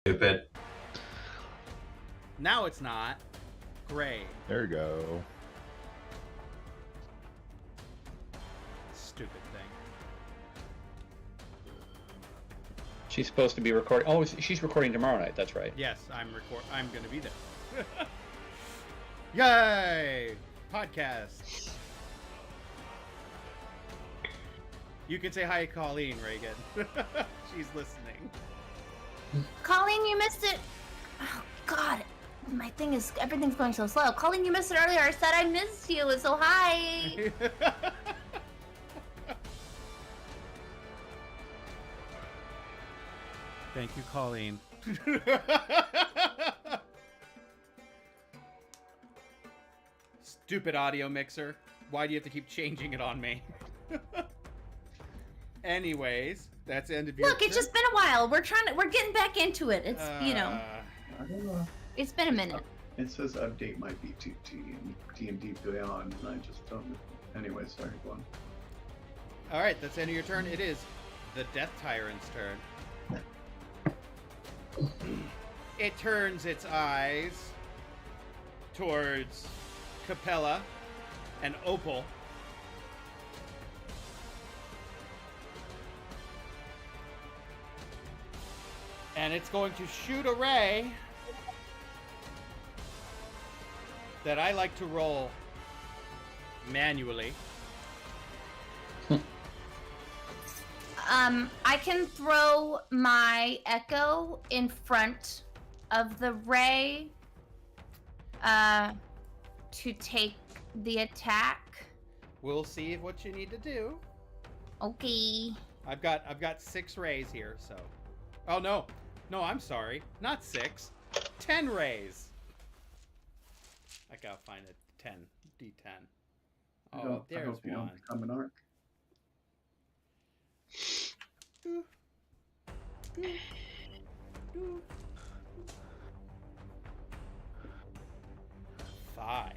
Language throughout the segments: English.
Stupid. Now it's not. Great. There you go. Stupid thing. She's supposed to be recording. Oh, she's recording tomorrow night. That's right. Yes, I'm gonna be there. Yay! Podcast. You can say hi, Colleen, Reagan. She's listening. Colleen, you missed it. Oh God, my thing is everything's going so slow. Colleen, you missed it earlier. I said I missed you, so hi. Thank you, Colleen. Stupid audio mixer. Why do you have to keep changing it on me? Anyways, that's the end of your Look, it's just been a while. We're getting back into it. It's I don't know. it's been a minute. It says update my BTT and D&D Beyond, and I just don't know. Anyway, sorry, go on. All right, that's the end of your turn. It is the Death Tyrant's turn. It turns its eyes towards Capella and Opal. And it's going to shoot a ray that I like to roll manually. I can throw my echo in front of the ray to take the attack. We'll see what you need to do. Okay. I've got 6 rays here, so. Oh no. No, I'm sorry. Not 6. 10 rays. I gotta find a 10. D10. Oh, I there's hope you don't one. become an arc. Doo. Doo. Doo. 5.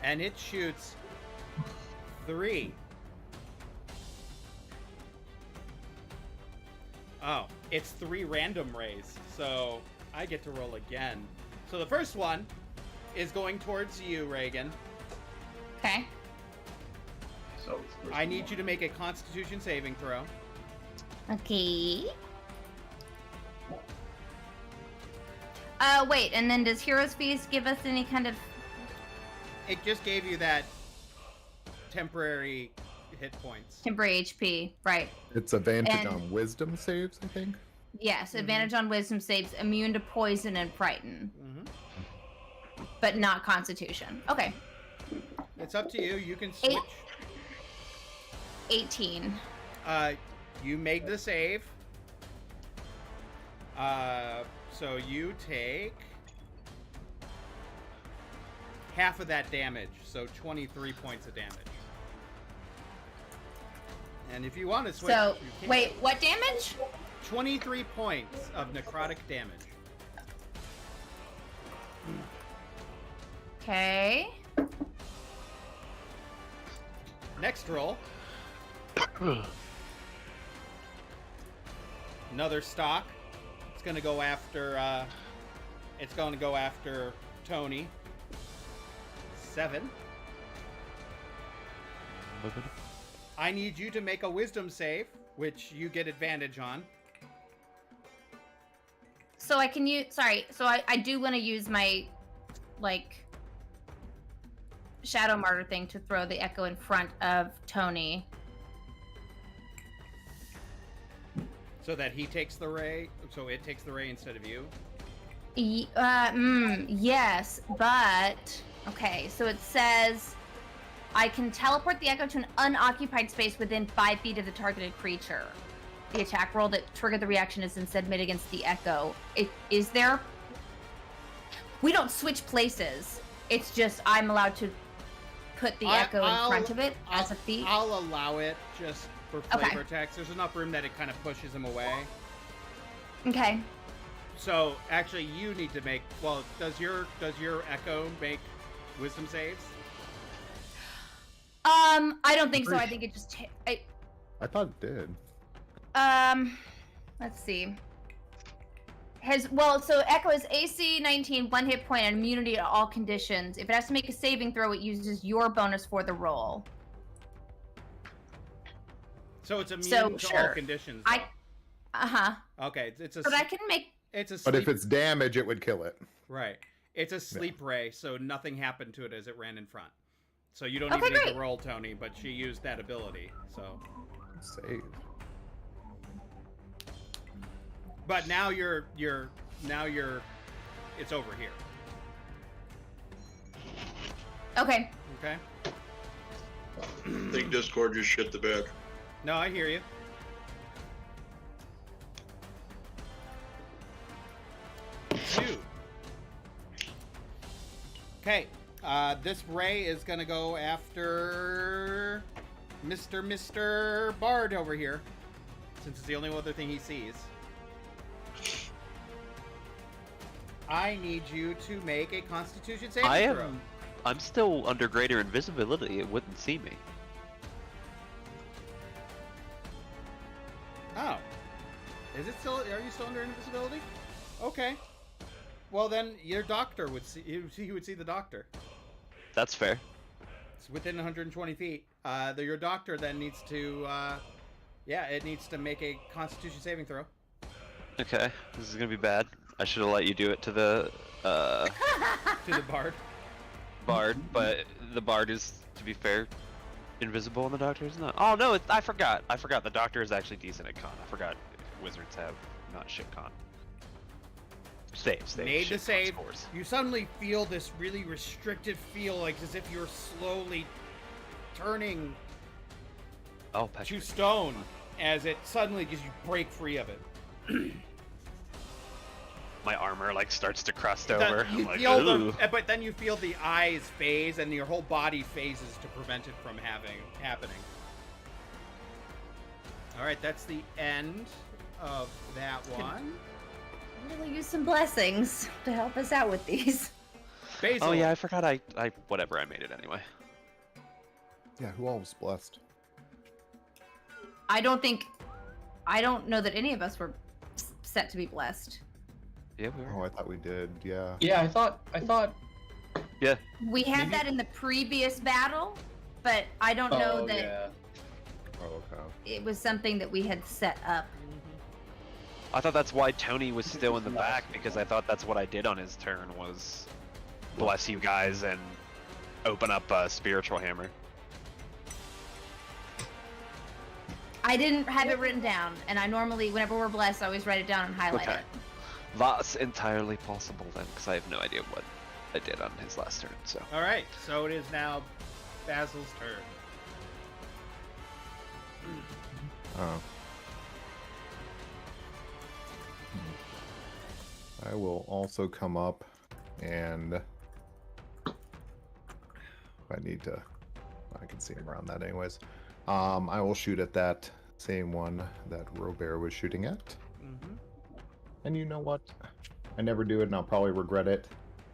And it shoots 3. Oh, it's 3 random rays, so I get to roll again. So the first one is going towards you, Reagan. Okay. So it's first I need one. you to make a Constitution saving throw. Okay. Wait, and then does Hero's Feast give us any kind of... It just gave you that temporary hit points. temporary HP, right? It's advantage And- on wisdom saves, I think. Yes, advantage on wisdom saves, immune to poison and frighten, Mm-hmm. but not constitution. Okay, It's up to you. You can switch. 18. You made the save. So you take half of that damage, so 23 points of damage. And if you want to switch, So, you can. wait, what damage? 23 points of necrotic damage. Okay. Next roll. Another stock. It's gonna go after. It's gonna go after Tony. 7. I need you to make a wisdom save, which you get advantage on. So I can use, sorry, so I do want to use my, like, Shadow Martyr thing to throw the echo in front of Tony. So that he takes the ray, so it takes the ray instead of you. Yes, but, okay, so it says, I can teleport the echo to an unoccupied space within 5 feet of the targeted creature. The attack roll that triggered the reaction is instead made against the echo. Is there... We don't switch places. It's just I'm allowed to put the echo in front of it as a feat. I'll allow it just for flavor Okay. text. There's enough room that it kind of pushes him away. Okay. So actually, you need to make. Well, does your Echo make wisdom saves? I don't think so. I think it just. I thought it did. Let's see. So Echo is AC 19, 1 hit point, and immunity to all conditions. If it has to make a saving throw, it uses your bonus for the roll. So it's immune So, to sure. all conditions. Okay, it's a. But I can make. It's a. But Sleep, if it's damage, it would kill it. right, it's a sleep ray, so nothing happened to it as it ran in front. So you don't Okay, even need great. to roll, Tony. But she used that ability. So, Save. but now you're. It's over here. Okay. Okay. I think Discord just shit the bed. No, I hear you. Shoot. Okay, this ray is gonna go after Mr. Bard over here, since it's the only other thing he sees. I need you to make a Constitution saving throw. I'm still under greater invisibility. It wouldn't see me. Oh, is it still? Are you still under invisibility? Okay. Well, then your doctor would see. He would see the doctor. That's fair. It's within 120 feet. Your doctor then needs to. It needs to make a Constitution saving throw. Okay, this is gonna be bad. I should have let you do it to the To the bard. bard, but the bard is, to be fair, invisible and the doctor is not. Oh no, I forgot. The doctor is actually decent at con. I forgot wizards have not shit con. Saves. Made the shit con save. scores. You suddenly feel this really restricted feel, like as if you're slowly turning Oh, to Patrick. stone, as it suddenly gives you break free of it. My armor like starts to crust That- over. you I'm like, feel ooh. but then you feel the eyes phase and your whole body phases to prevent it from happening. All right, that's the end of that one. Really use some blessings to help us out with these. Basil. Oh yeah, I forgot. I whatever. I made it anyway. Yeah, who all was blessed? I don't know that any of us were set to be blessed. Yeah, we Oh, were. I thought we did. Yeah. Yeah, I thought. Yeah. We had Maybe- that in the previous battle, but I don't know Oh that yeah. Oh, okay. it was something that we had set up. I thought that's why Tony was still in the back, because I thought that's what I did on his turn was bless you guys and open up a spiritual hammer. I didn't have it written down, and I normally, whenever we're blessed, I always write it down and highlight Okay. it. That's entirely possible then, because I have no idea what I did on his last turn. So All right, so it is now Basil's turn. Oh. I will also come up and I need to. I can see him around that anyways. I will shoot at that same one that Robert was shooting at. Mm-hmm. And you know what? I never do it, and I'll probably regret it.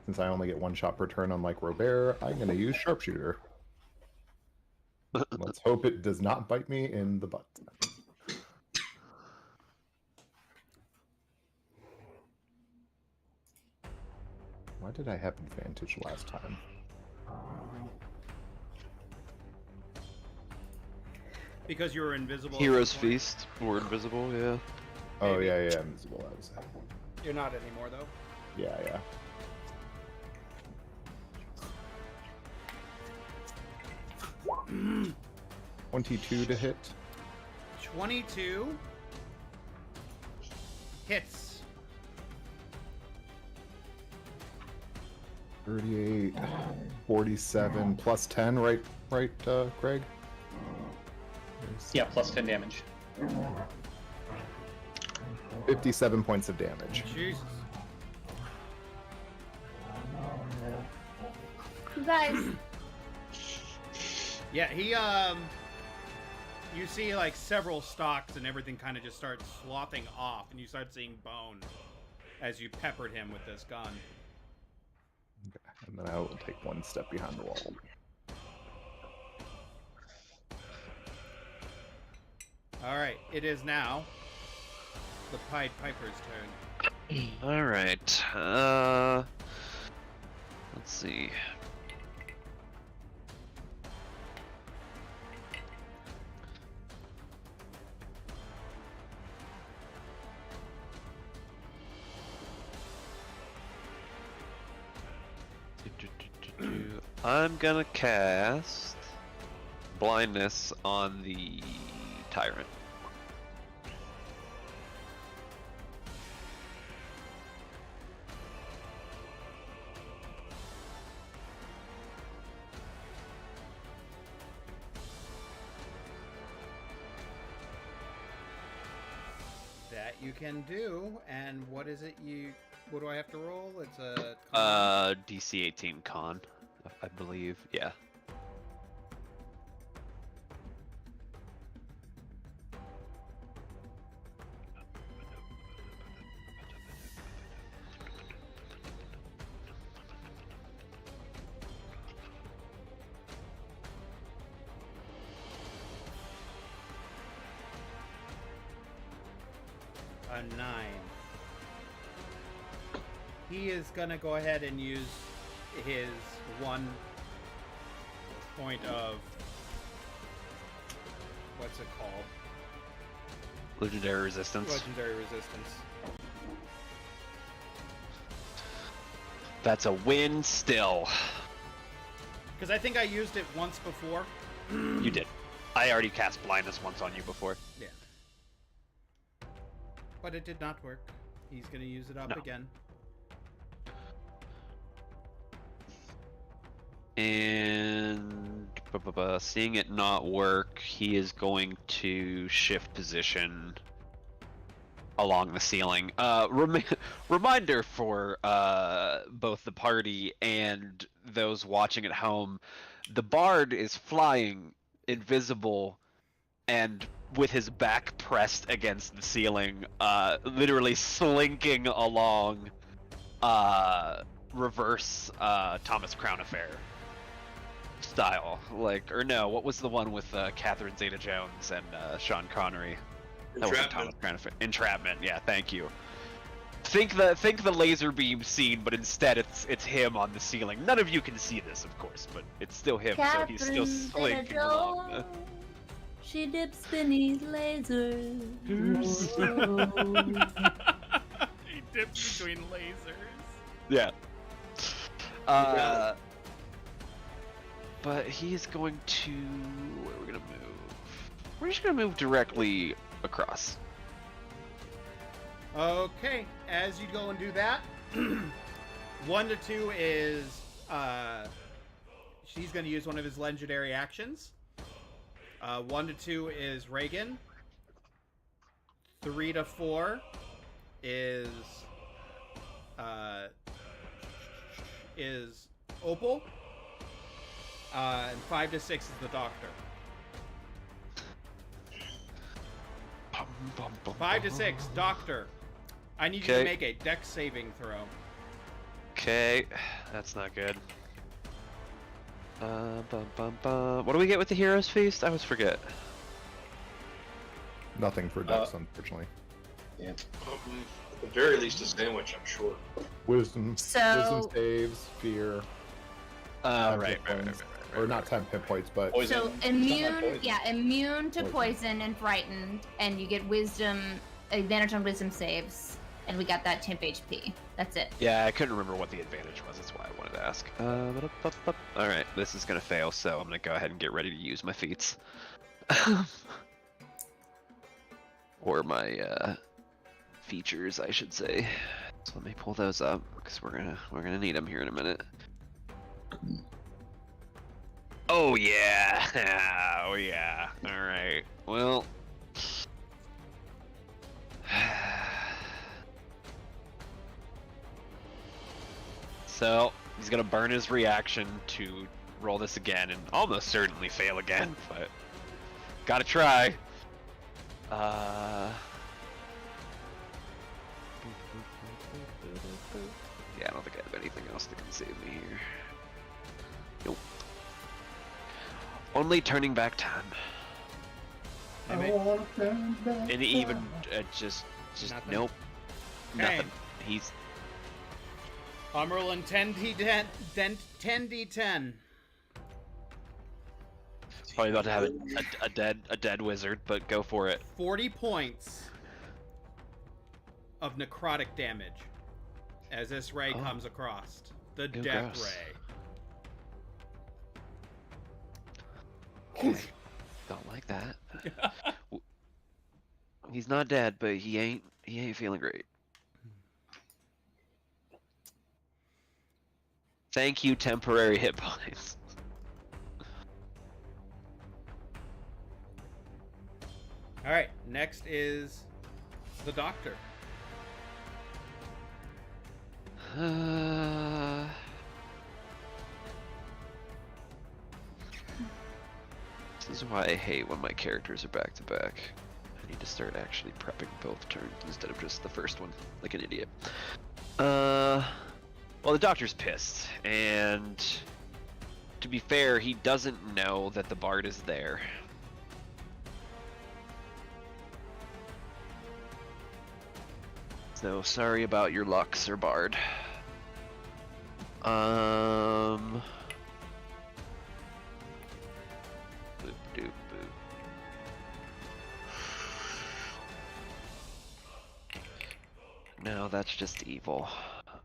Since I only get one shot per turn, unlike Robert, I'm gonna use Sharpshooter. Let's hope it does not bite me in the butt. Why did I have advantage last time? Because you were invisible. at Hero's this point. Feast, we're invisible. Yeah. Oh Maybe. yeah, invisible. That was You're not anymore, though. yeah. 22 to hit. 22 hits. 38, 47 plus 10, right, Craig? Yeah, plus 10 damage. 57 points of damage. Jesus. You guys, Yeah, he you see like several stalks and everything kind of just starts sloughing off, and you start seeing bone as you peppered him with this gun. And then I will take one step behind the wall. Alright, it is now the Pied Piper's turn. All right. Let's see. I'm gonna cast blindness on the tyrant. That you can do, and what is it what do I have to roll? It's a DC 18 con, I believe. Yeah. a 9. He is gonna go ahead and use his 1 point of what's it called? Legendary resistance. Legendary resistance. That's a win still. Because I think I used it once before. You did. I already cast blindness once on you before. Yeah. But it did not work. He's gonna use it up No. again. And seeing it not work, he is going to shift position along the ceiling. Reminder for both the party and those watching at home, the bard is flying invisible and with his back pressed against the ceiling, literally slinking along reverse Thomas Crown Affair style. Like, or no, what was the one with Catherine Zeta-Jones and Sean Connery? That wasn't Thomas Crown Affair. Entrapment, yeah, thank you. Think the laser beam scene, but instead it's him on the ceiling. None of you can see this, of course, but it's still him, so he's still slinking along. She dips beneath lasers. He dips between lasers. Yeah. But he's going to... Where are we going to move? We're just going to move directly across. Okay, as you go and do that, 1 to 2 is she's going to use one of his legendary actions. 1 to 2 is Reagan. 3 to 4 is Opal. And 5 to 6 is the Doctor. 5 to 6, Doctor. I need you to Okay. make a Dex saving throw. Okay, that's not good. What do we get with the Hero's Feast? I always forget. Nothing for Dex, unfortunately. Yeah. At the very least, a sandwich, I'm sure. Wisdom So- saves, fear, Right. or not 10 hit points, but Poison. So It's not immune, like poison. yeah, immune to Poison. poison and frightened, and you get wisdom, advantage on wisdom saves, and we got that temp HP. That's it. Yeah, I couldn't remember what the advantage was. That's why I wanted to ask. All right, this is gonna fail, so I'm gonna go ahead and get ready to use my feats, or my features, I should say. So let me pull those up because we're gonna need them here in a minute. Oh yeah, oh yeah. All right. Well. So, he's gonna burn his reaction to roll this again and almost certainly fail again, but gotta try. I have anything else that can save me here. Nope. Only turning back time. I wanna turn back And even time. just Nothing. nope. Okay. Nothing. He's I'm rolling 10d10, then 10d10. probably about to have a dead wizard, but go for it. 40 points of necrotic damage as this ray Oh. comes across. The Ew, death gross. ray. Don't like that. He's not dead, but he ain't feeling great. Thank you, temporary hit points. All right, next is the doctor. This is why I hate when my characters are back to back. I need to start actually prepping both turns instead of just the first one, like an idiot. Well, the doctor's pissed, and to be fair, he doesn't know that the bard is there. So sorry about your luck, Sir Bard. Boop doop boop. No, that's just evil.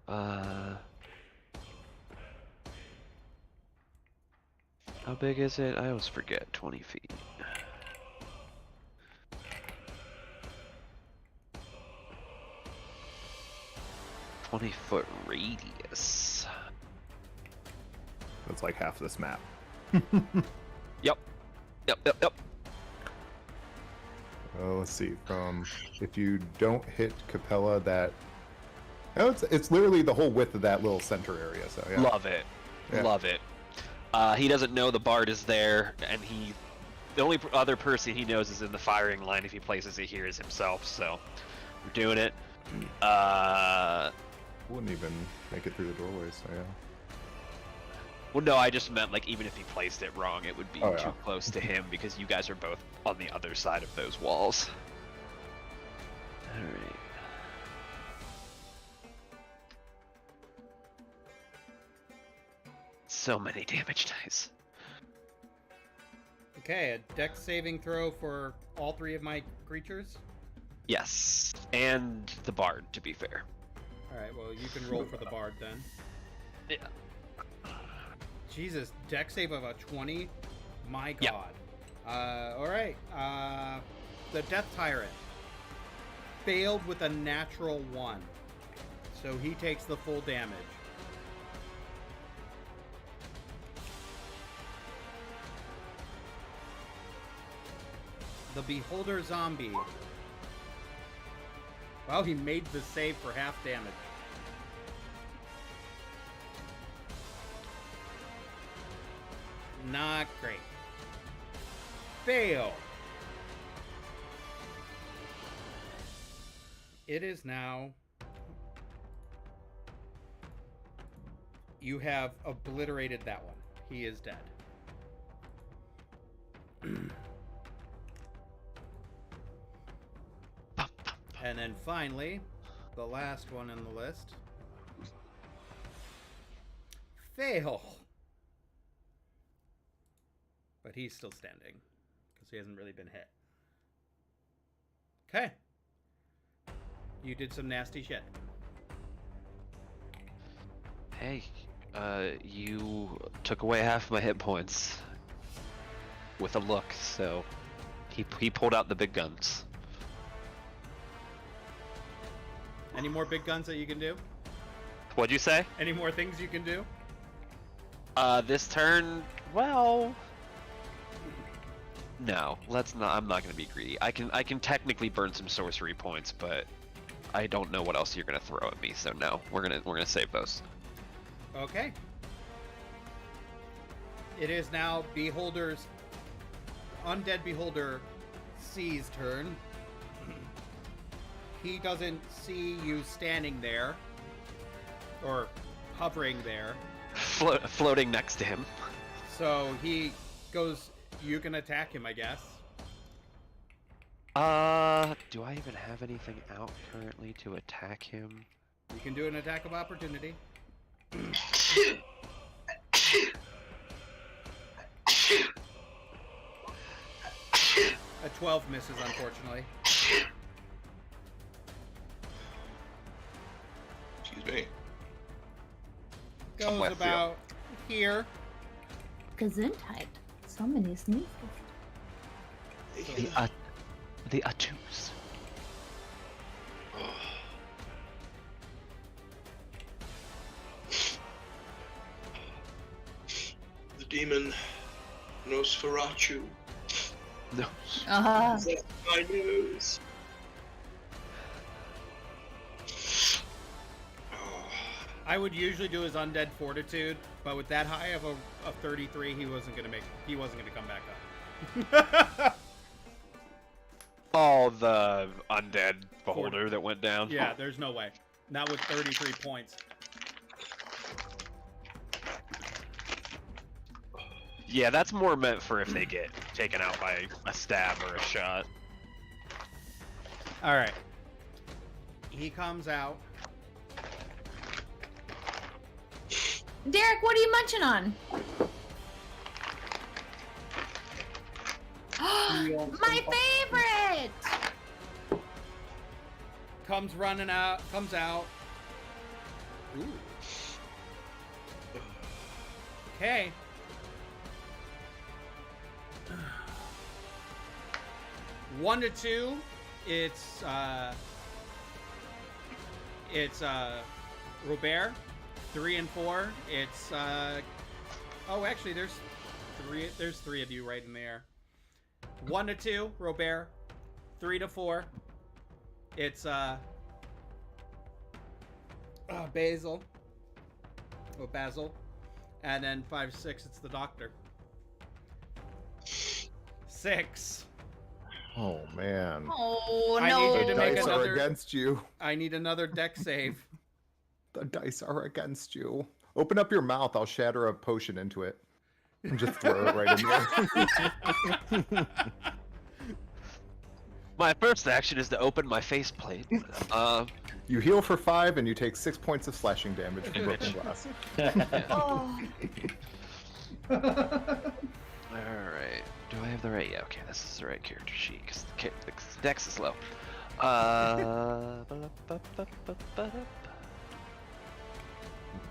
How big is it? I always forget. 20 feet. "20-foot radius." That's like half this map. Yep. Yep. Oh, let's see. If you don't hit Capella, oh, it's literally the whole width of that little center area. So yeah. Love it. Yeah. Love it. He doesn't know the bard is there, and the only other person he knows is in the firing line if he places it here is himself, so we're doing it. Wouldn't even make it through the doorway. So yeah. Well, no, I just meant, like, even if he placed it wrong, it would be Oh, yeah. too close to him because you guys are both on the other side of those walls. Alright. So many damage dice. Okay, a dex saving throw for all three of my creatures. Yes, and the bard, to be fair. All right, well, you can roll for the bard then. Yeah. Jesus, dex save of a 20? My Yep. god. All right. The Death Tyrant failed with a natural 1. So he takes the full damage. The Beholder Zombie. Well, he made the save for half damage. Not great. Fail. It is now. You have obliterated that one. He is dead. And then finally, the last one in the list. Fail. But he's still standing because he hasn't really been hit. Okay. You did some nasty shit. Hey, you took away half my hit points with a look, so he pulled out the big guns. Any more big guns that you can do? What'd you say? Any more things you can do? This turn, well, no, let's not. I'm not gonna be greedy. I can technically burn some sorcery points, but I don't know what else you're gonna throw at me. So no, we're gonna save those. Okay. It is now Beholder's Undead Beholder C's turn. He doesn't see you standing there, or hovering there. Floating next to him. So he goes. You can attack him, I guess. Do I even have anything out currently to attack him? You can do an attack of opportunity. A 12 misses, unfortunately. Excuse me. Goes with you. about here. Gesundheit. So many sneezes. The Atus. The demon Nosferatu. No. That's my news. I would usually do his undead fortitude, but with that high of a 33, he wasn't gonna come back up. Oh, the undead beholder that went down. Yeah, there's no way. Not with 33 points. Yeah, that's more meant for if they get taken out by a stab or a shot. All right. He comes out. Derek, what are you munching on? My favorite! Comes running out. Comes out. Ooh. Okay. One to two, it's Robert. 3 and 4, it's oh, actually, there's three of you right in there. 1 to 2, Robert. 3 to 4, it's Basil. Oh, Basil. And then 5 to 6, it's the doctor. 6. Oh man. Oh, I no. need you The to make dice another- are against you. I need another deck save. The dice are against you. Open up your mouth. I'll shatter a potion into it. And just throw it right in there. My first action is to open my faceplate. You heal for 5 and you take 6 points of slashing damage from broken glass. Oh. Alright. Do I have the right? Yeah, okay, this is the right character sheet, because the dex is low.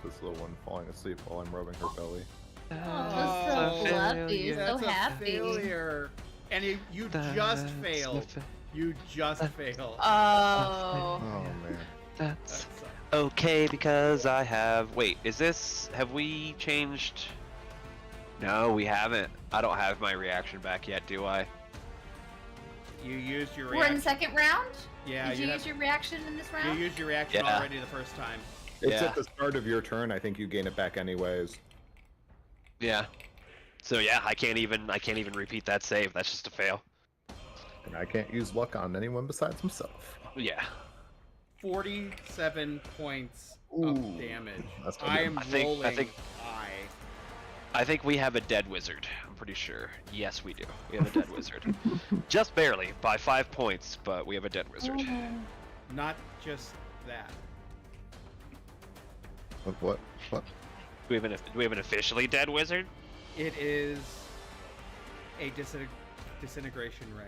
This little one falling asleep while I'm rubbing her belly. Oh, so fluffy, so That's a happy. failure. And you just failed. You just failed. Oh. Oh man. That's That sucks. okay, because I have... Wait, have we changed... No, we haven't. I don't have my reaction back yet, do I? You used your We're in reaction. the second round? Yeah, Did you have- use your reaction in this you round? used your reaction Yeah. already the first time. It's Yeah. at the start of your turn. I think you gain it back anyways. Yeah. So yeah, I can't even repeat that save. That's just a fail. And I can't use luck on anyone besides himself. Yeah. 47 points Ooh, of damage. that's gonna I be- am I think- rolling high. I think we have a dead wizard. I'm pretty sure. Yes, we do. We have a dead wizard. Just barely, by 5 points, but we have a dead wizard. Not just that. What? Do we have an officially dead wizard? It is a disintegration ray.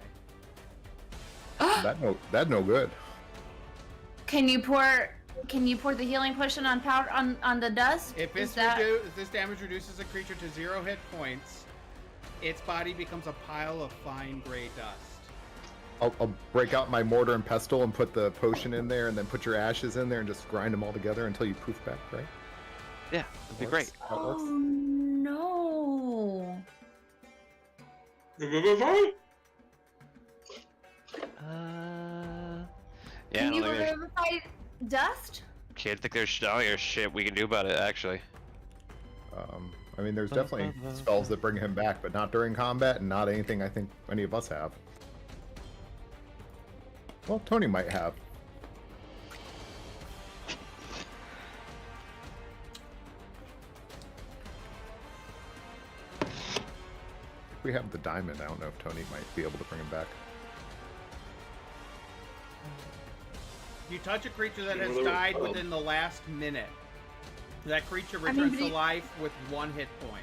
That no good. Can you pour the healing potion on powder on the dust? If Is this damage reduces a creature to 0 hit points, its body becomes a pile of fine gray dust. I'll break out my mortar and pestle and put the potion in there, and then put your ashes in there and just grind them all together until you poof back, right? Yeah, that'd be great. That works. Oh no. Yeah, Can I you don't think there's, revivify dust? can't think there's shit we can do about it, actually. I mean, there's definitely spells that bring him back, but not during combat, and not anything I think any of us have. Well, Tony might have. we have the diamond, I don't know if Tony might be able to bring him back. You touch a creature that has Well, died oh. within the last minute. That creature I mean, returns but to he- life with 1 hit point.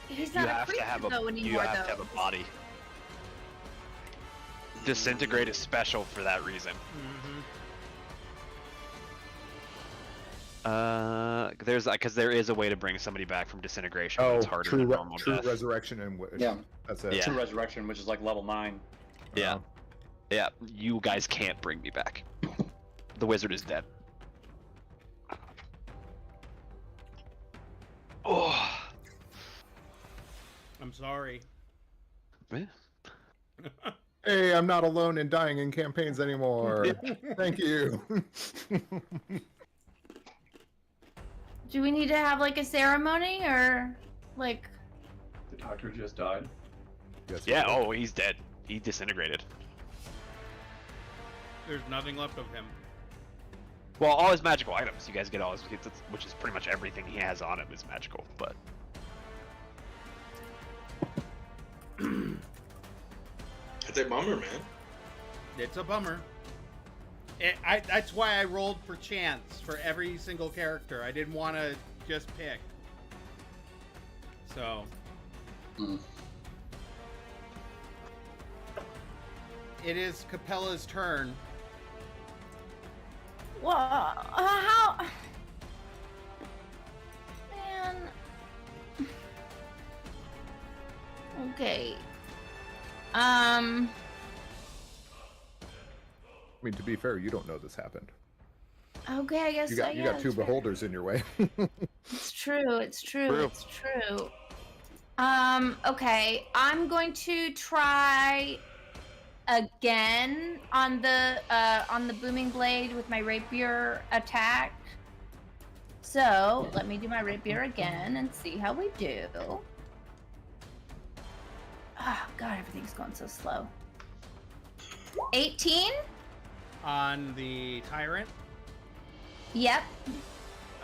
He's You not a have to creature have a though you anymore have though. to have a body. Disintegrate is special for that reason. There's because there is a way to bring somebody back from disintegration, but it's harder than normal true death. resurrection and wish. Yeah. That's it. Yeah. True Resurrection, which is like level 9. Yeah, yeah. You guys can't bring me back. The wizard is dead. Oh. I'm sorry. Eh? Hey, I'm not alone in dying in campaigns anymore. Thank you. Do we need to have like a ceremony or like? The doctor just died. Yes, Yeah. Oh, he's dead. He disintegrated. There's nothing left of him. Well, all his magical items, you guys get all his, which is pretty much everything he has on him is magical. But It's a bummer, man. It's a bummer. That's why I rolled for chance for every single character. I didn't want to just pick. So. Mm. It is Capella's turn. Well, how? Man. Okay. I mean, to be fair, you don't know this happened. Okay, I guess You got two that's fair. beholders in your way. It's true. It's true. True. It's true. Okay. I'm going to try again on the booming blade with my rapier attack. So let me do my rapier again and see how we do. Oh God, everything's going so slow. 18. On the Tyrant. Yep.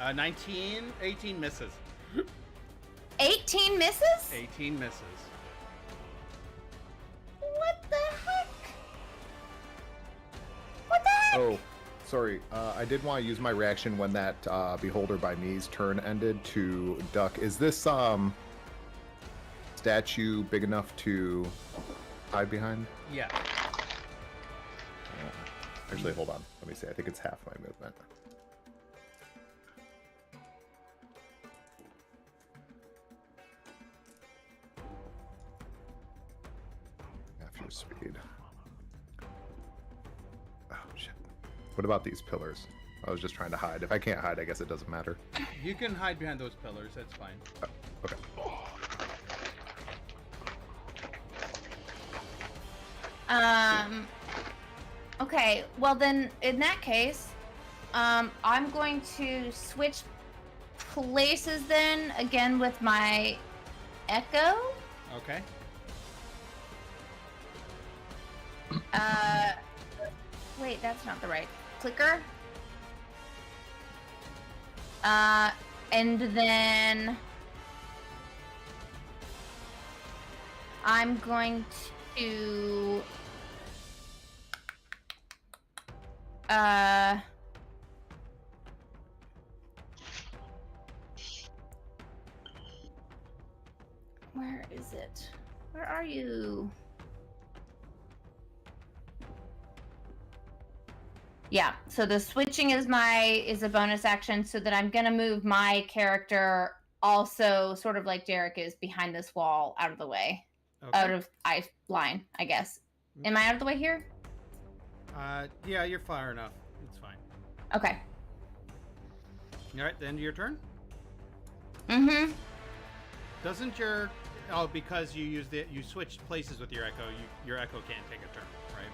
18 misses. 18 misses. 18 misses. What the heck? What the heck? Oh, sorry. I did want to use my reaction when that beholder by me's turn ended to duck. Is this statue big enough to hide behind? Yeah. Actually, hold on. Let me see. I think it's half my movement. Half your speed. Oh, shit. What about these pillars? I was just trying to hide. If I can't hide, I guess it doesn't matter. You can hide behind those pillars. That's fine. Okay. Okay, well then, in that case, I'm going to switch places then, again with my Echo. Okay. Wait, that's not the right clicker. And then I'm going to where is it? Where are you? Yeah, so the switching is a bonus action, so that I'm gonna move my character also sort of like Derek is behind this wall, out of the way. Okay. Out of eye line, I guess. Am I out of the way here? Yeah, you're far enough. It's fine. Okay. All right, the end of your turn. Mm-hmm. Doesn't because you switched places with your Echo, your Echo can't take a turn, right?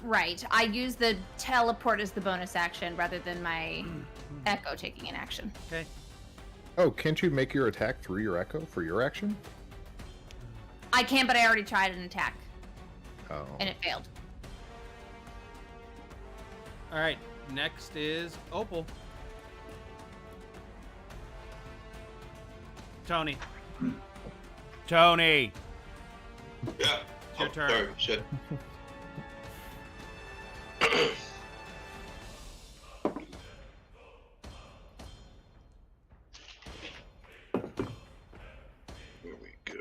Right. I use the teleport as the bonus action rather than my Echo taking an action. Okay. Oh, can't you make your attack through your echo for your action? I can, but I already tried an attack Oh. and it failed. All right. Next is Opal. Tony. Tony. Yeah. It's your turn. Sorry, shit. Here we go.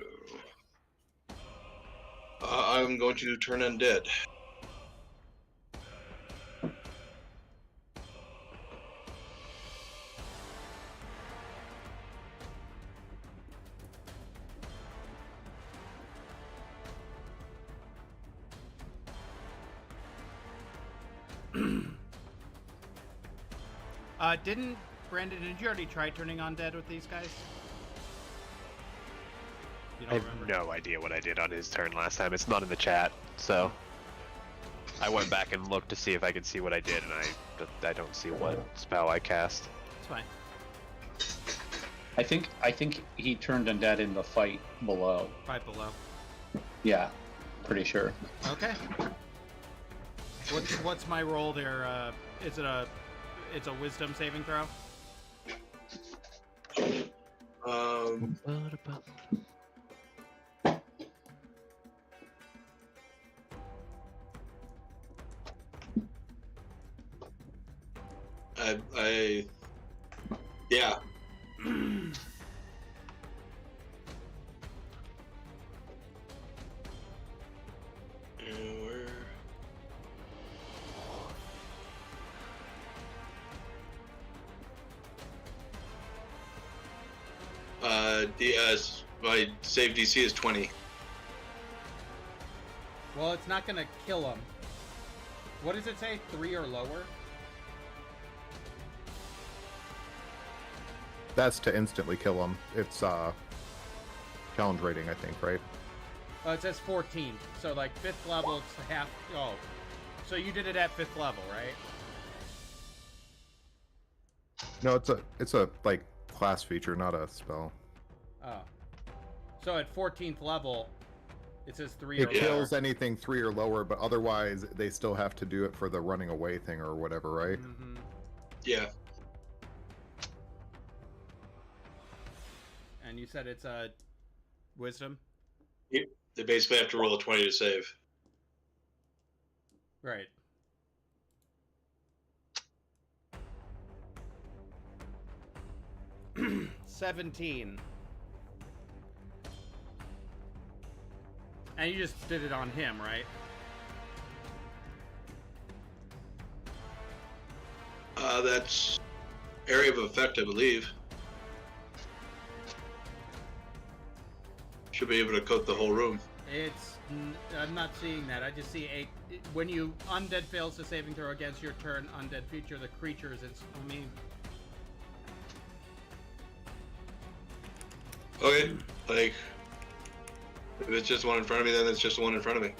I'm going to turn undead. Didn't Brandon? Did you already try turning undead with these guys? You I don't have remember? no idea what I did on his turn last time. It's not in the chat, so I went back and looked to see if I could see what I did, and I don't see what spell I cast. It's fine. I think he turned undead in the fight below. Right below. Yeah, pretty sure. Okay. What's my roll there? Is it a? It's a wisdom saving throw. Yeah. Where? My save DC is 20. Well, it's not gonna kill him. What does it say? 3 or lower? That's to instantly kill him. It's challenge rating, I think, right? It says 14. So like 5th level, it's half. Oh, so you did it at 5th level, right? No, it's a like class feature, not a spell. Oh. So at 14th level, it says 3 It or kills lower. anything 3 or lower, but otherwise they still have to do it for the running away thing or whatever, right? Mm-hmm. Yeah. And you said it's a wisdom, They basically have to roll a 20 to save. right? $17. And you just did it on him, right? That's area of effect, I believe. Should be able to coat the whole room. I'm not seeing that. I just see when you undead fails a saving throw against your turn undead feature, the creatures. Okay, like if it's just one in front of me, then it's just the one in front of me.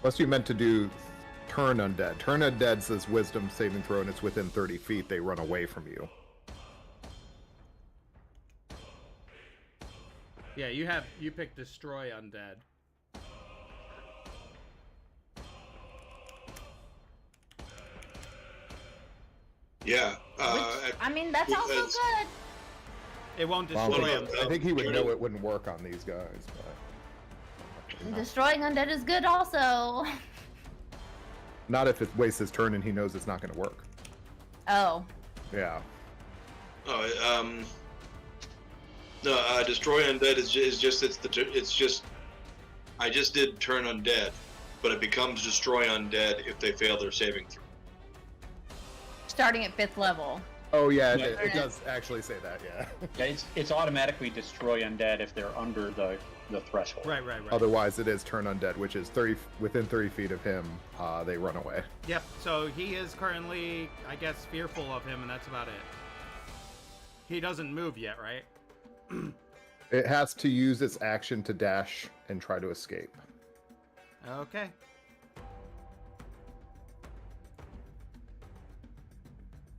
Unless you meant to do turn undead. Turn undead says wisdom saving throw and it's within 30 feet. They run away from you. Yeah, you picked destroy undead. Yeah. I mean, that's also because- good. It won't Well, destroy Well, him. no. I think he would turn know it- it wouldn't work on these guys, but Destroying undead is good also. not if it wastes his turn and he knows it's not going to work. Oh. Yeah. Oh, no. Destroy undead is just it's just. I just did turn undead, but it becomes destroy undead if they fail their saving throw. Starting at 5th level. Oh yeah, Yeah. it does actually say that. Yeah. Yeah, it's automatically destroy undead if they're under the threshold. Right. Otherwise, it is turn undead, which is 30 within 30 feet of him. They run away. Yep. So he is currently, I guess, fearful of him, and that's about it. He doesn't move yet, right? It has to use its action to dash and try to escape. Okay.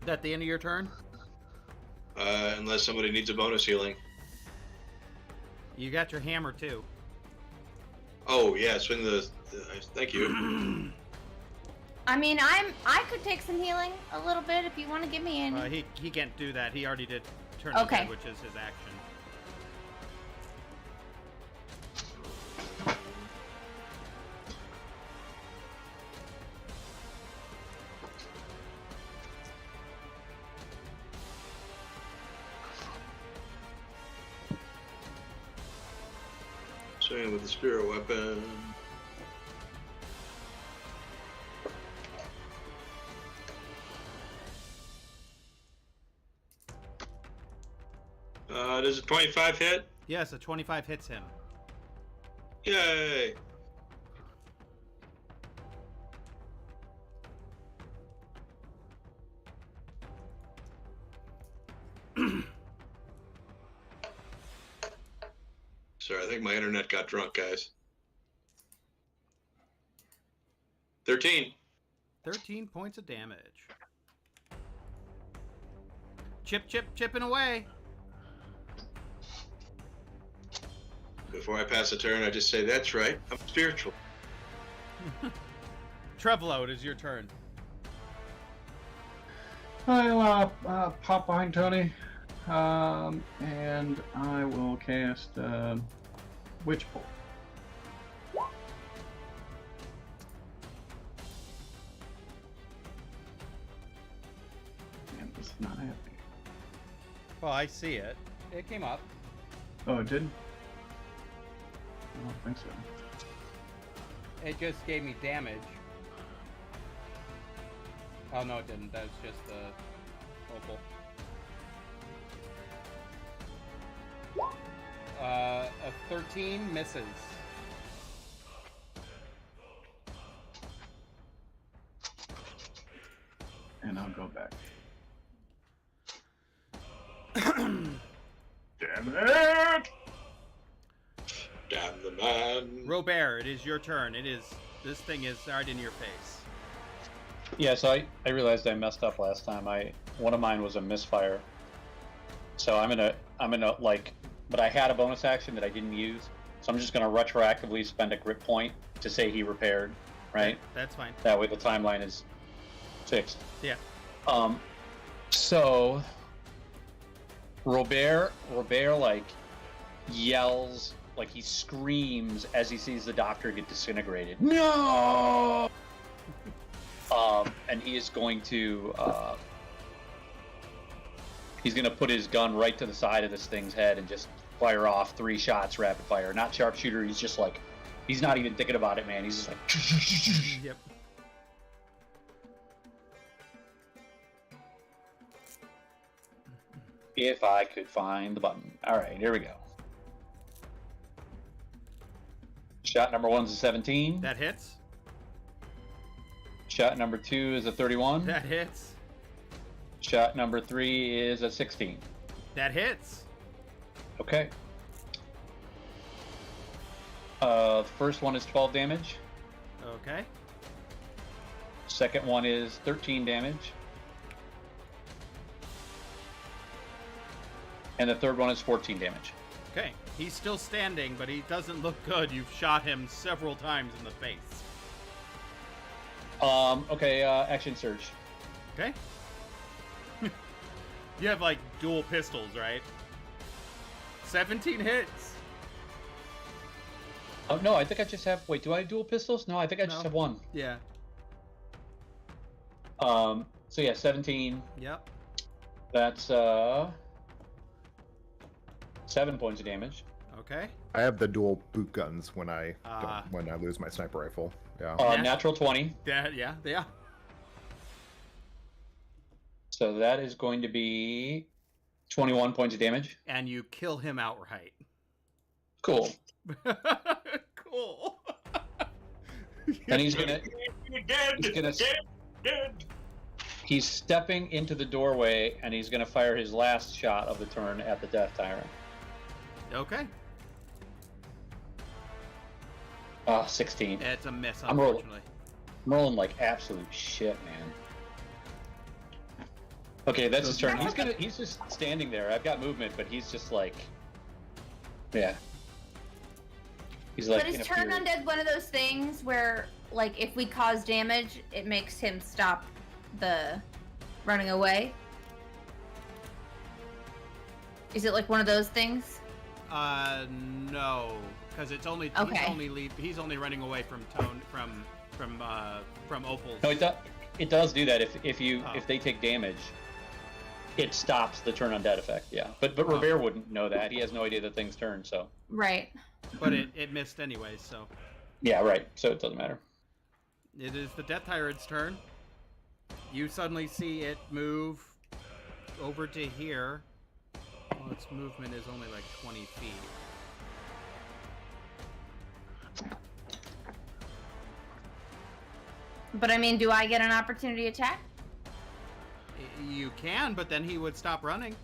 Is that the end of your turn? Unless somebody needs a bonus healing. You got your hammer too. Oh yeah, swing the thank you. I mean, I could take some healing a little bit if you want to give me any. He can't do that. He already did turn Okay. undead, which is his action. Swinging with the spirit weapon. Does a 25 hit? Yes, a 25 hits him. Yay! Sorry, I think my internet got drunk, guys. 13. 13 points of damage. Chipping away. Before I pass a turn, I just say, that's right, I'm spiritual. Trevlo, it is your turn. I'll pop behind Tony, and I will cast Witch Bolt. And this is not happening. Well, I see it. It came up. Oh, it did? I don't think so. It just gave me damage. Oh no, it didn't. That was just the opal. A 13 misses. And I'll go back. Damn it! Damn the man. Robert, it is your turn. This thing is right in your face. Yeah, so I realized I messed up last time. One of mine was a misfire. So I'm gonna like, but I had a bonus action that I didn't use. So I'm just gonna retroactively spend a grip point to say he repaired, right? That's fine. That way the timeline is fixed. Yeah. So Robert like yells, like he screams as he sees the doctor get disintegrated. No! And he is going to he's going to put his gun right to the side of this thing's head and just fire off 3 shots rapid fire. Not sharpshooter. He's just like, he's not even thinking about it, man. He's just like. Yep. If I could find the button. All right, here we go. Shot number 1's a 17. That hits. Shot number 2 is a 31. That hits. Shot number 3 is a 16. That hits. Okay. The first one is 12 damage. Okay. Second one is 13 damage. And the third one is 14 damage. Okay. He's still standing, but he doesn't look good. You've shot him several times in the face. Okay, action surge. Okay. You have like dual pistols, right? 17 hits. Oh, no, I think I just have, wait, do I have dual pistols? No, I think I just No. have one. Yeah. So yeah, 17. Yep. That's, 7 points of damage. Okay. I have the dual boot guns when I Ah. when I lose my sniper rifle. Yeah. Yeah. Natural 20. Yeah. So that is going to be 21 points of damage. And you kill him outright. Cool. Cool. And he's gonna, Dead. he's gonna, Dead. he's stepping into the doorway and he's gonna fire his last shot of the turn at the Death Tyrant. Okay. 16. It's a miss, I'm rolling. unfortunately. I'm rolling like absolute shit, man. Okay, that's his turn. He's just standing there. I've got movement, but he's just like, yeah. He's like But in is a Turn fury. Undead one of those things where, like, if we cause damage, it makes him stop the running away? Is it like one of those things? No, because it's only Okay. he's only running away from Opal's. No, it does do that if Oh. they take damage. It stops the turn undead effect. Yeah, but Oh. Robert wouldn't know that. He has no idea that things turn. So Right. But it missed anyway, so yeah, right. So it doesn't matter. it is the Death Tyrant's turn. You suddenly see it move over to here. Well, its movement is only like 20 feet. But I mean, do I get an opportunity attack? You can, but then he would stop running.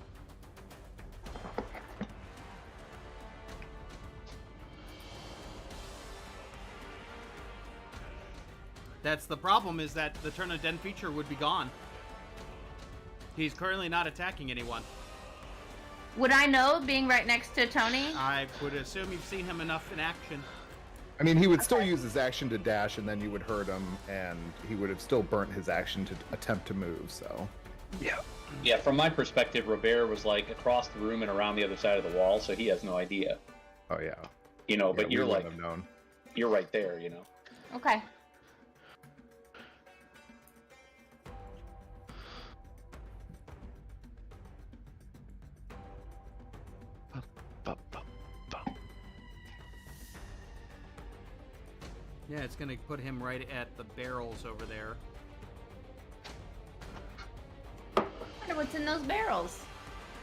That's the problem, is that the Turn of Den feature would be gone. He's currently not attacking anyone. Would I know, being right next to Tony? I would assume you've seen him enough in action. I mean, he would still use his action to dash, and then you would hurt him, and he would have still burnt his action to attempt to move. So, Yeah, from my perspective, Robert was like across the room and around the other side of the wall, so he has no idea. oh yeah, You know, Yeah, but we you're wouldn't like have known. you're right there. You know. Okay. Yeah, it's gonna put him right at the barrels over there. I wonder what's in those barrels.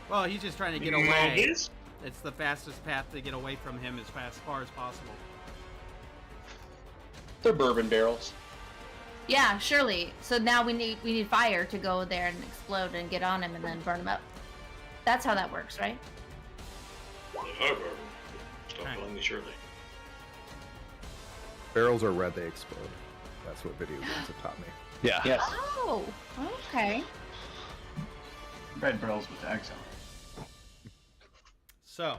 Well, he's just trying to get away. It's the fastest path to get away from him as far as possible. They're bourbon barrels. Yeah, surely. So now we need fire to go there and explode and get on him and then burn him up. That's how that works, right? Stop calling me Shirley. Barrels are red; they explode. That's what video games have taught me. Yeah. Yes. Oh, okay. Red barrels with Axel. So.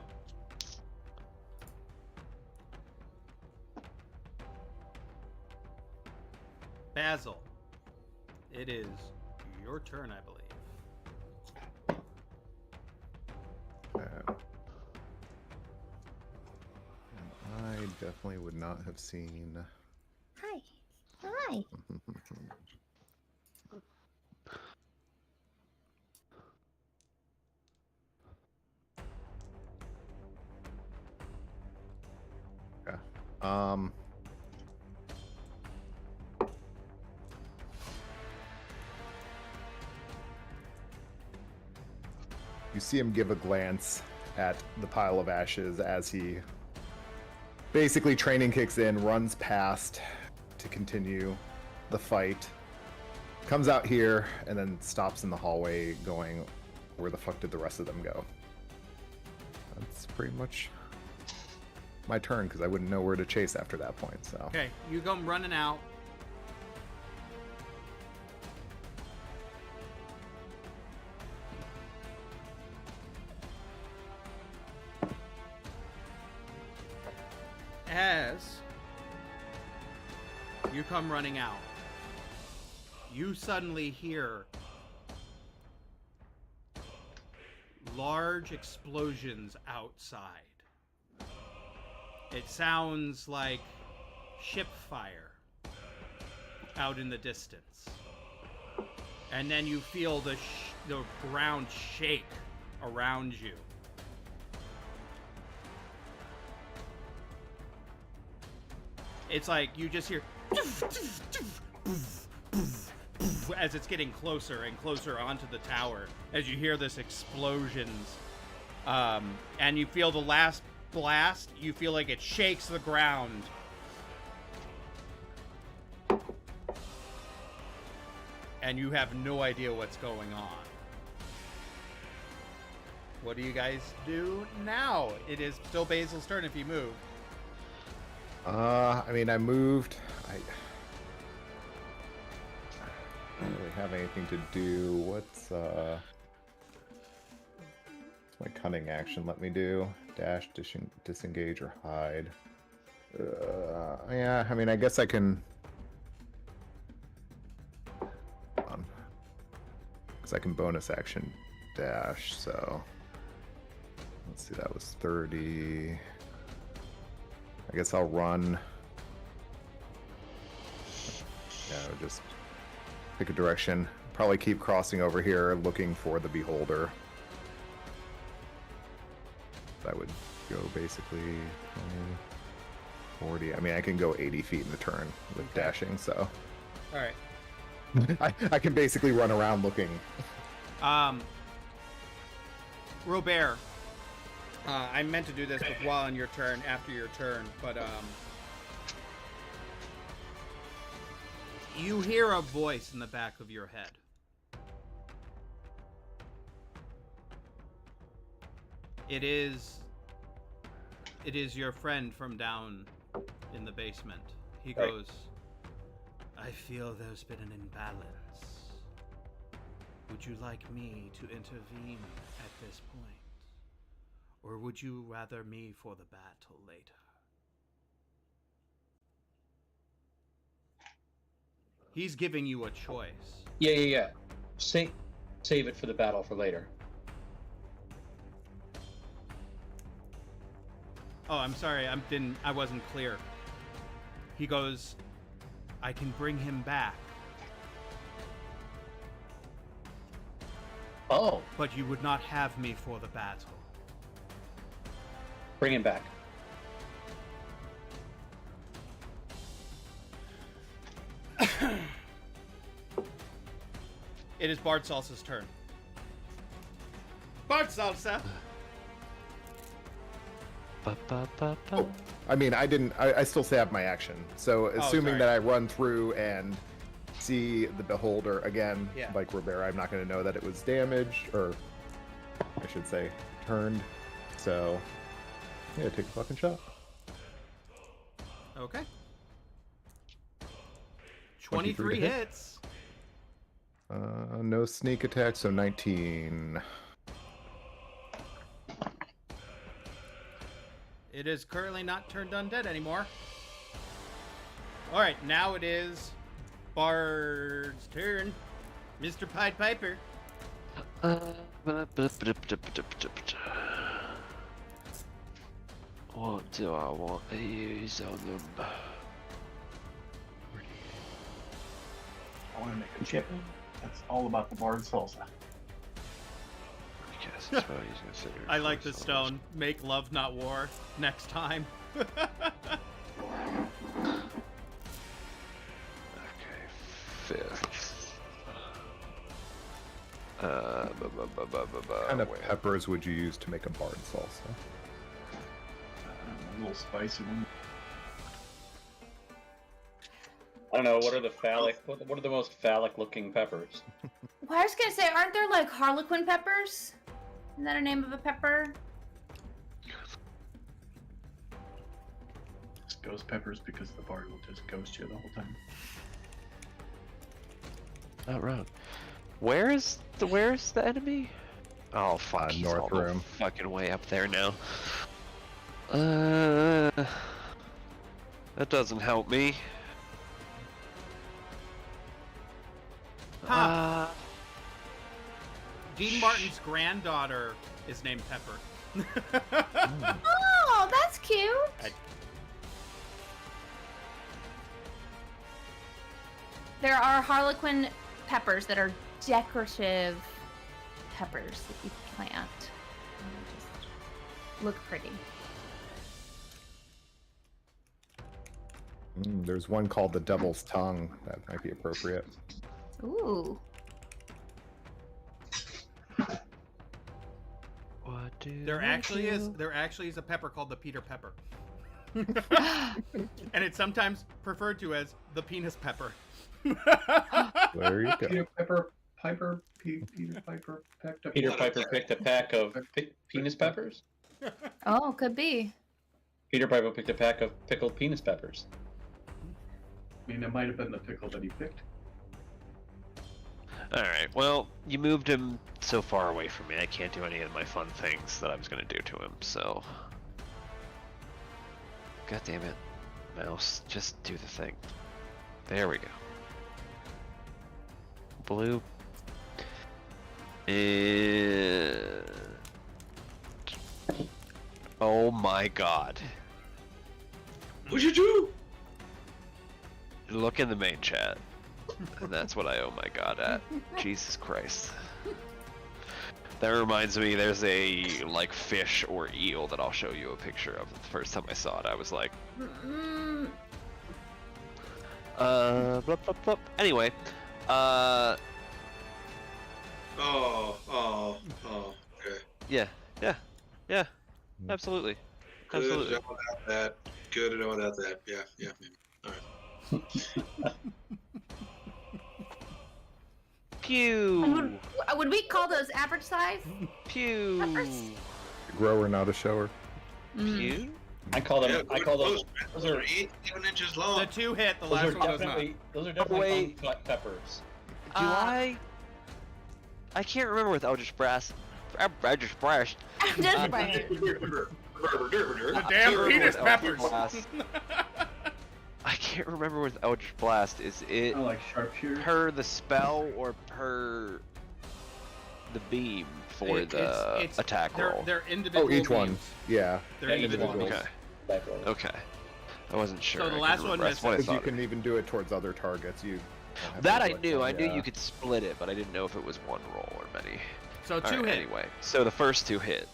Basil. It is your turn, I believe. I definitely would not have seen. Hi. Hi. Yeah. Um. You see him give a glance at the pile of ashes as he basically training kicks in, runs past to continue the fight, comes out here, and then stops in the hallway going, where the fuck did the rest of them go? That's pretty much my turn, because I wouldn't know where to chase after that point, so. Okay, you come running out. As you come running out, you suddenly hear large explosions outside. It sounds like ship fire out in the distance. And then you feel the ground shake around you. It's like you just hear as it's getting closer and closer onto the tower, as you hear this explosions, and you feel the last blast. You feel like it shakes the ground, and you have no idea what's going on. What do you guys do now? It is still Basil's turn if you move. I mean, I moved. I don't really have anything to do. What's my cunning action let me do? Dash, disengage, or hide. Yeah, I mean, I guess I can. Because I can bonus action dash, so. Let's see, that was 30. I guess I'll run. Yeah, just pick a direction. Probably keep crossing over here looking for the beholder. That would go basically 20, 40. I mean, I can go 80 feet in the turn with dashing, so. All right. I can basically run around looking. Robert, I meant to do this while on your turn, after your turn, but you hear a voice in the back of your head. It is your friend from down in the basement. He Right. goes, I feel there's been an imbalance. Would you like me to intervene at this point? Or would you rather me for the battle later? He's giving you a choice. Yeah. Save it for the battle for later. Oh, I'm sorry, I wasn't clear. He goes, I can bring him back, Oh, but you would not have me for the battle. bring him back. It is Bard Salsa's turn. Bard Salsa! Ba-ba-ba-ba. I mean, I still have my action. So assuming sorry. that I run through and see the beholder again, Yeah. like Rivera, I'm not going to know that it was damaged, or I should say turned. So yeah, take a fucking shot. Okay. 23 23 to hit. hits. No sneak attack, so 19. It is currently not turned undead anymore. Alright, now it is Bard's turn. Mr. Pied Piper. What do I want to use on them? I want to make a chip. That's all about the Bard Salsa. Yes, that's what he's considered. I like the stone. Make love, not war. Next time. Okay, fifth. What kind of peppers would you use to make a bard salsa? A little spicy one. I don't know. What are the phallic? What are the most phallic-looking peppers? Well, I was gonna say, aren't there like Harlequin peppers? Isn't that a name of a pepper? Just ghost peppers because the Bard will just ghost you the whole time. Not wrong. Where's the enemy? Oh fuck, he's North all the room. fucking way up there now. That doesn't help me. Huh. Dean Martin's granddaughter is named Pepper. Oh, that's cute. There are Harlequin peppers that are decorative peppers that you plant. And they just look pretty. There's one called the Devil's Tongue. That might be appropriate. Ooh. What do There I actually do? is a pepper called the Peter Pepper. And it's sometimes referred to as the penis pepper. There you go. Peter Piper picked up. Peter Piper picked a pack of penis peppers. Oh, could be. Peter Piper picked a pack of pickled penis peppers. I mean, it might have been the pickle that he picked. Alright, well, you moved him so far away from me, I can't do any of my fun things that I was gonna do to him, so... God damn it. Mouse, just do the thing. There we go. Blue. Oh my god. What'd you do? Look in the main chat. And that's what I oh my god at. Jesus Christ. That reminds me, there's a like fish or eel that I'll show you a picture of. The first time I saw it, I was like, blup, blup, blup. Anyway, Okay. yeah, absolutely, Good absolutely. enough without that. Good enough without that. Yeah. All right. Pew, Would we call those average size? pew, Grower, not a shower. pew. I call them. Yeah, I call those. those Those are are 7 inches The long. 2 hit, the those are last one does not. definitely. Those are definitely Wait. uncut peppers. Do I can't remember with Eldritch Blast. Eldritch Blast. Just right. The damn remember penis with peppers. Eldritch Blast. I can't remember with Eldritch Blast. Is it I like sharpshooter. per the spell or per the beam for the attack roll? They're individual. Oh, each one. beams. Yeah. They're individual. Individuals. beams. Okay. Exactly. Okay. I wasn't sure. So the I last couldn't one remember. That's what I Because you thought. can even do it towards other targets. You don't have That to I select knew. one, I knew yeah. you could split it, but I didn't know if it was one roll or many. So 2 Alright, hit. Anyway, so the first 2 hit.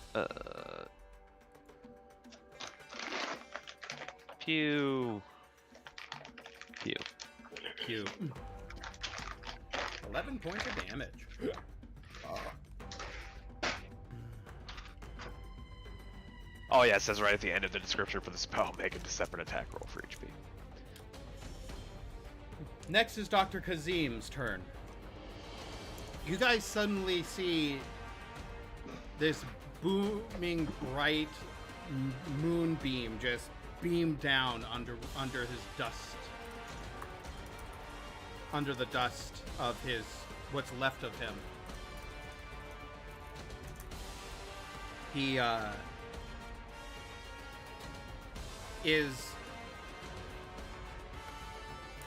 Pew. Pew. Q. 11 points of damage. Oh yeah, it says right at the end of the description for the spell, make a separate attack roll for each beam. Next is Dr. Kazim's turn. You guys suddenly see this booming bright moonbeam just beam down under his dust. Under the dust of his what's left of him. He is.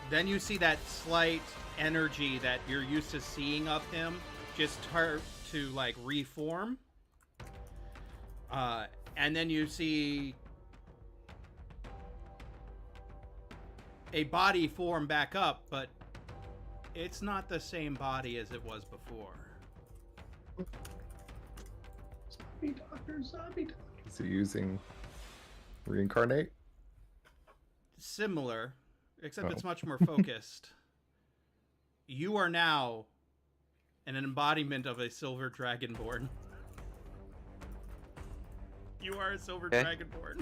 Then you see that slight energy that you're used to seeing of him just start to like reform. And then you see a body form back up, but it's not the same body as it was before. Zombie doctor. Is he using reincarnate? Similar, except Oh. it's much more focused. You are now an embodiment of a silver dragonborn. You are a silver Okay. dragonborn.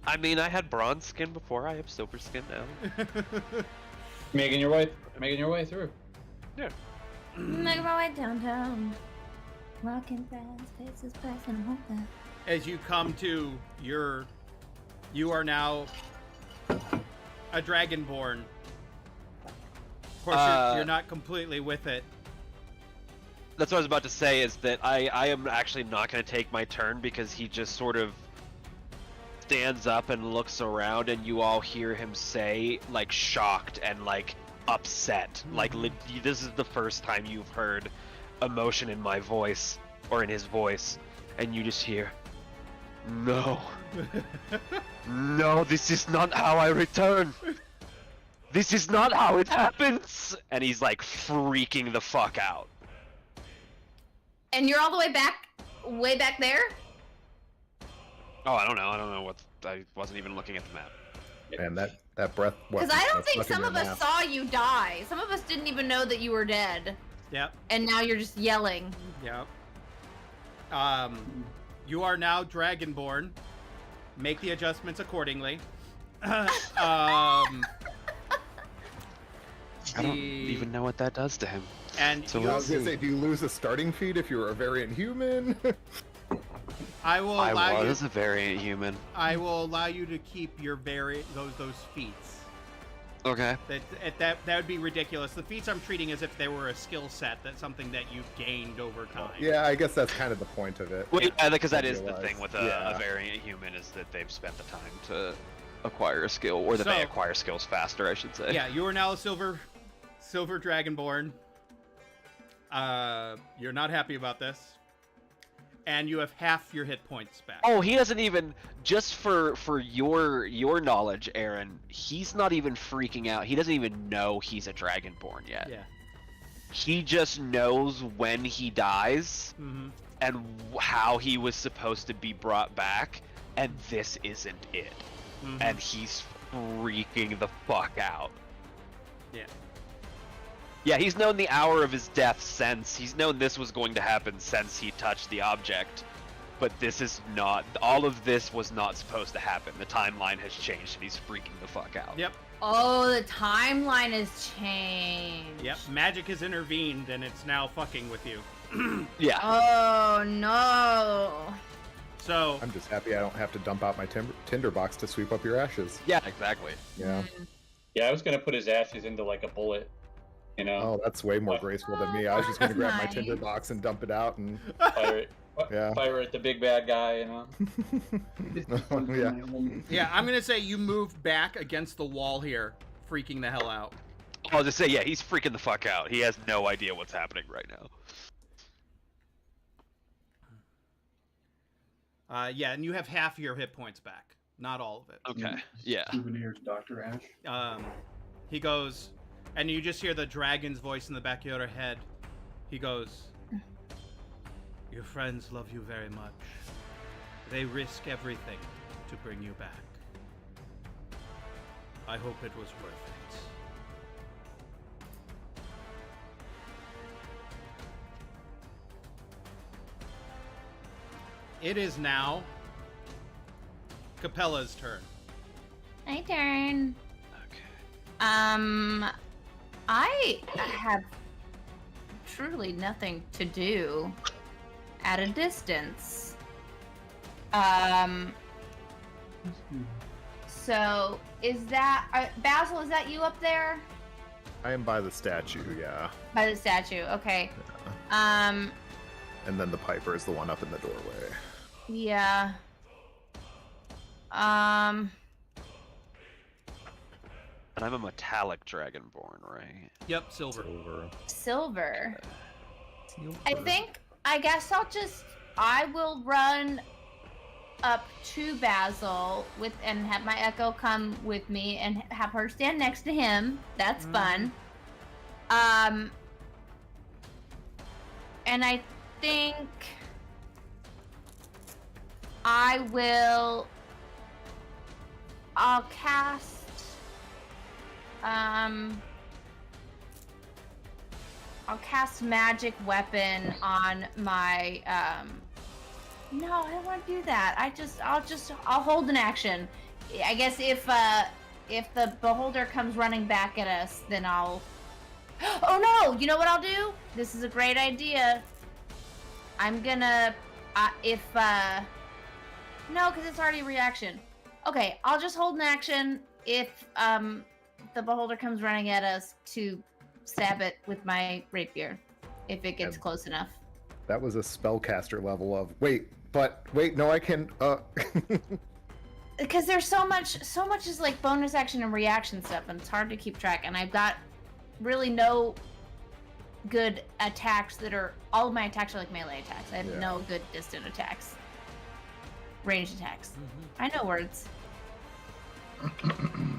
I mean, I had bronze skin before. I have silver skin now. Making your way through. Make my way downtown. Rocking fast, faces passing home fast. As you come to you are now a dragonborn. Of course, you're not completely with it. That's what I was about to say, is that I am actually not going to take my turn because he just sort of stands up and looks around, and you all hear him say, like, shocked and, like, upset. Like, this is the first time you've heard emotion in my voice, or in his voice, and you just hear, no. No, this is not how I return. This is not how it happens. And he's, like, freaking the fuck out. And you're all the way back there? Oh, I don't know what. I wasn't even looking at the map. Man, that breath. Because I don't think some of us saw you die. Some of us didn't even know that you were dead. Yep. And now you're just yelling. Yep. You are now dragonborn. Make the adjustments accordingly. I don't even know what that does to him. And So you, I was gonna say, do you lose a starting feat if you're a variant human? I will allow I you. was a variant human. I will allow you to keep your those feats. Okay. That would be ridiculous. The feats I'm treating as if they were a skill set. That's something that you've gained over time. Yeah, I guess that's kind of the point of it. Well, yeah, because that I is the realize. thing with Yeah. a variant human is that they've spent the time to acquire a skill, or that they So- acquire skills faster, I should say. Yeah, you are now a silver dragonborn. You're not happy about this, and you have half your hit points back. Oh, he doesn't even. Just for your knowledge, Aaron, he's not even freaking out. He doesn't even know he's a dragonborn yet. Yeah. He just knows when he dies Mm-hmm. and how he was supposed to be brought back, and this isn't it. Mm-hmm. And he's freaking the fuck out. Yeah. Yeah, he's known the hour of his death since. He's known this was going to happen since he touched the object. But this is not. All of this was not supposed to happen. The timeline has changed and he's freaking the fuck out. Yep. Oh, the timeline has changed. Yep. Magic has intervened, and it's now fucking with you. Yeah. Oh no. So I'm just happy I don't have to dump out my tinder box to sweep up your ashes. Yeah, exactly. Yeah. Yeah, I was gonna put his ashes into like a bullet, you know, Oh, that's way more graceful than me. I was just going to grab my Nice. tinder box and dump it out and. fire it, Yeah. fire at the big bad guy, you know. Yeah. yeah, I'm gonna say you move back against the wall here, freaking the hell out. I'll just say, yeah, he's freaking the fuck out. He has no idea what's happening right now. Yeah, and you have half your hit points back, not all of it. Okay. Yeah. Souvenirs, Dr. Ash. He goes, and you just hear the dragon's voice in the back of your head. He goes, "Your friends love you very much. They risk everything to bring you back. I hope it was worth it." It is now Capella's turn. My turn. Okay. I have truly nothing to do at a distance. So is that Basil? Is that you up there I am by the statue, yeah. by the statue? Okay. And then the Piper is the one up in the doorway. Yeah. And I'm a metallic dragonborn, right? Yep, silver. Silver. Silver. I guess I will run up to Basil and have my Echo come with me and have her stand next to him. That's fun. And I think I'll cast I'll cast magic weapon on my no, I don't want to do that. I'll hold an action. I guess if the beholder comes running back at us, then I'll Oh no, you know what I'll do? This is a great idea. I'm gonna no, because it's already a reaction. Okay, I'll just hold an action if the beholder comes running at us to stab it with my rapier if it gets close enough. That was a spellcaster level of wait, no, I can Because there's so much is like bonus action and reaction stuff, and it's hard to keep track. And I've got really no good attacks all of my attacks are like melee attacks. I have no good distant attacks, ranged attacks. I know words.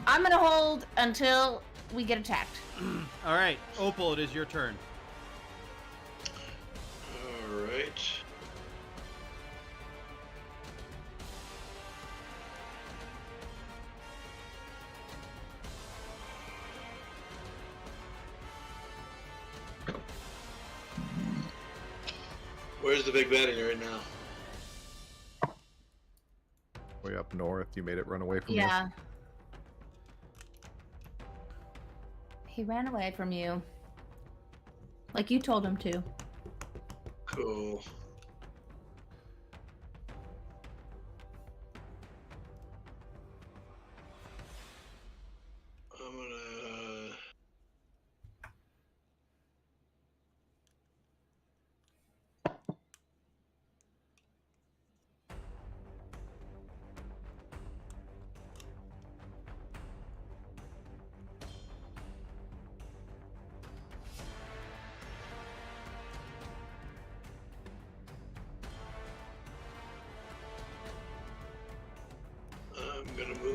I'm gonna hold until we get attacked. All right, Opal, it is your turn. All right. Where's the big baddie right now? way up north. You made it run away from you. Yeah. He ran away from you. Like you told him to. Cool. I'm gonna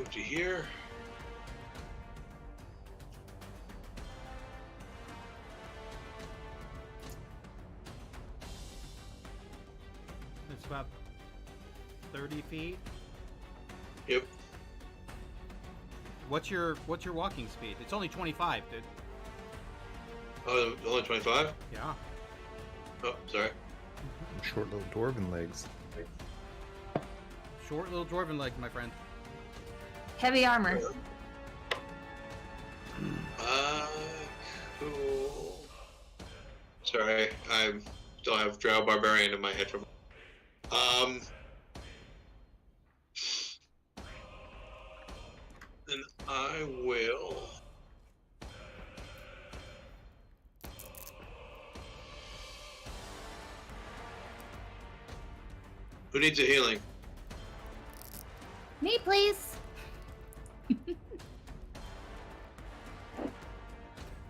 move to here. It's about 30 feet. Yep. What's your walking speed? It's only 25, dude. Oh, only 25? Yeah. Oh, sorry. Short little dwarven legs. Short little dwarven legs, my friend. Heavy armor. Cool. Sorry, I still have Drow Barbarian in my head from. Then I will. Who needs a healing? Me, please.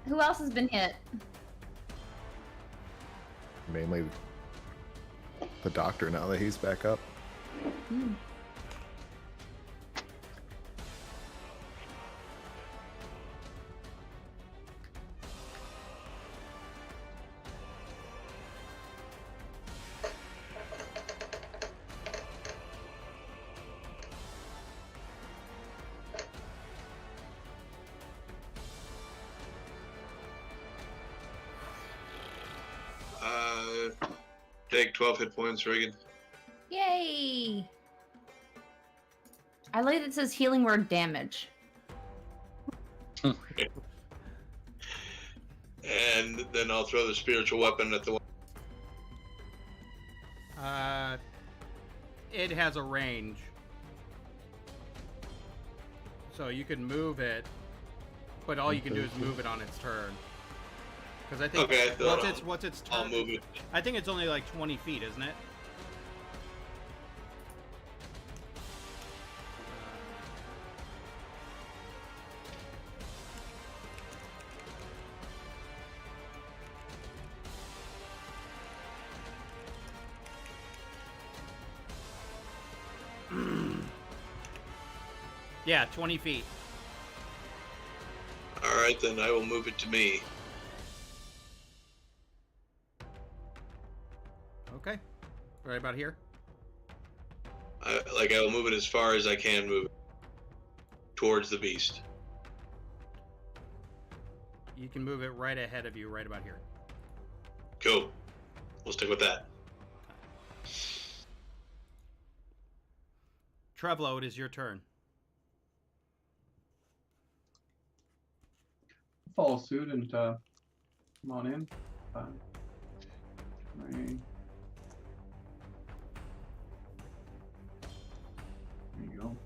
Who else has been hit? Mainly the doctor now that he's back up. Hmm. Take 12 hit points, Reagan. Yay! I like that it says healing word damage. And then I'll throw the spiritual weapon at the one. It has a range. So you can move it, but all you can do is move it on its turn. Because I think Okay, what's its turn? I'll move it. I think it's only like 20 feet, isn't it? Yeah, 20 feet. Alright, then I will move it to me. Okay. Right about here. I will move it as far as I can move it towards the beast. You can move it right ahead of you, right about here. Cool. We'll stick with that. Trevlo, it is your turn. Follow suit and come on in. 5, 3. There you go.